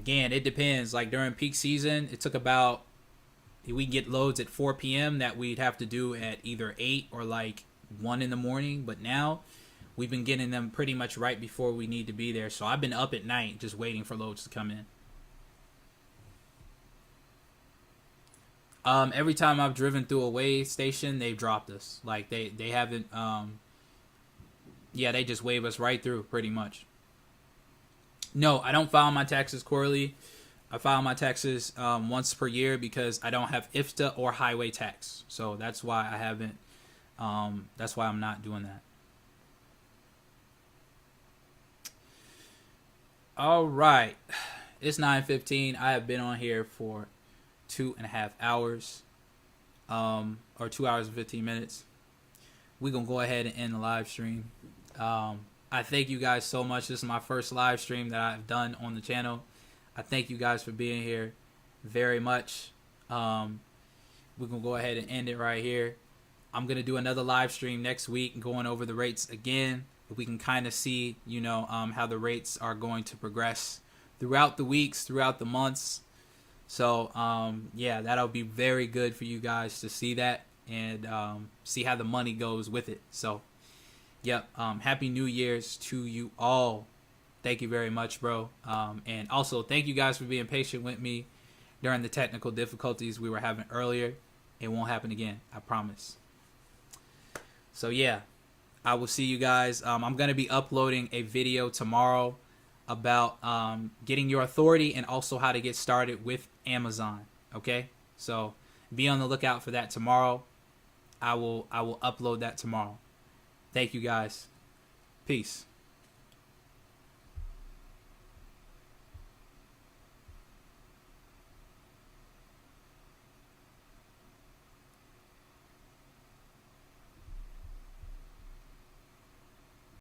it depends. Like during peak season, it took about, we get loads at 4 p.m. that we'd have to do at either 8 or like 1 in the morning. But now we've been getting them pretty much right before we need to be there. So I've been up at night just waiting for loads to come in. Every time I've driven through a weigh station, they've dropped us. Like they haven't, yeah, they just wave us right through pretty much. No, I don't file my taxes quarterly. I file my taxes once per year because I don't have IFTA or highway tax. So that's why I haven't, that's why I'm not doing that. All right. It's 9:15. I have been on here for 2.5 hours, or 2 hours and 15 minutes. We're going to go ahead and end the live stream. I thank you guys so much. This is my first live stream that I've done on the channel. I thank you guys for being here very much. We're going to go ahead and end it right here. I'm going to do another live stream next week going over the rates again. We can kind of see, you know, how the rates are going to progress throughout the weeks, throughout the months. So, yeah, that'll be very good for you guys to see that and see how the money goes with it. So, yep, Happy New Year's to you all. Thank you very much, bro. And also, thank you guys for being patient with me during the technical difficulties we were having earlier. It won't happen again, I promise. So, yeah, I will see you guys. I'm going to be uploading a video tomorrow about getting your authority and also how to get started with Amazon. Okay, so be on the lookout for that tomorrow. I will upload that tomorrow. Thank you guys. Peace.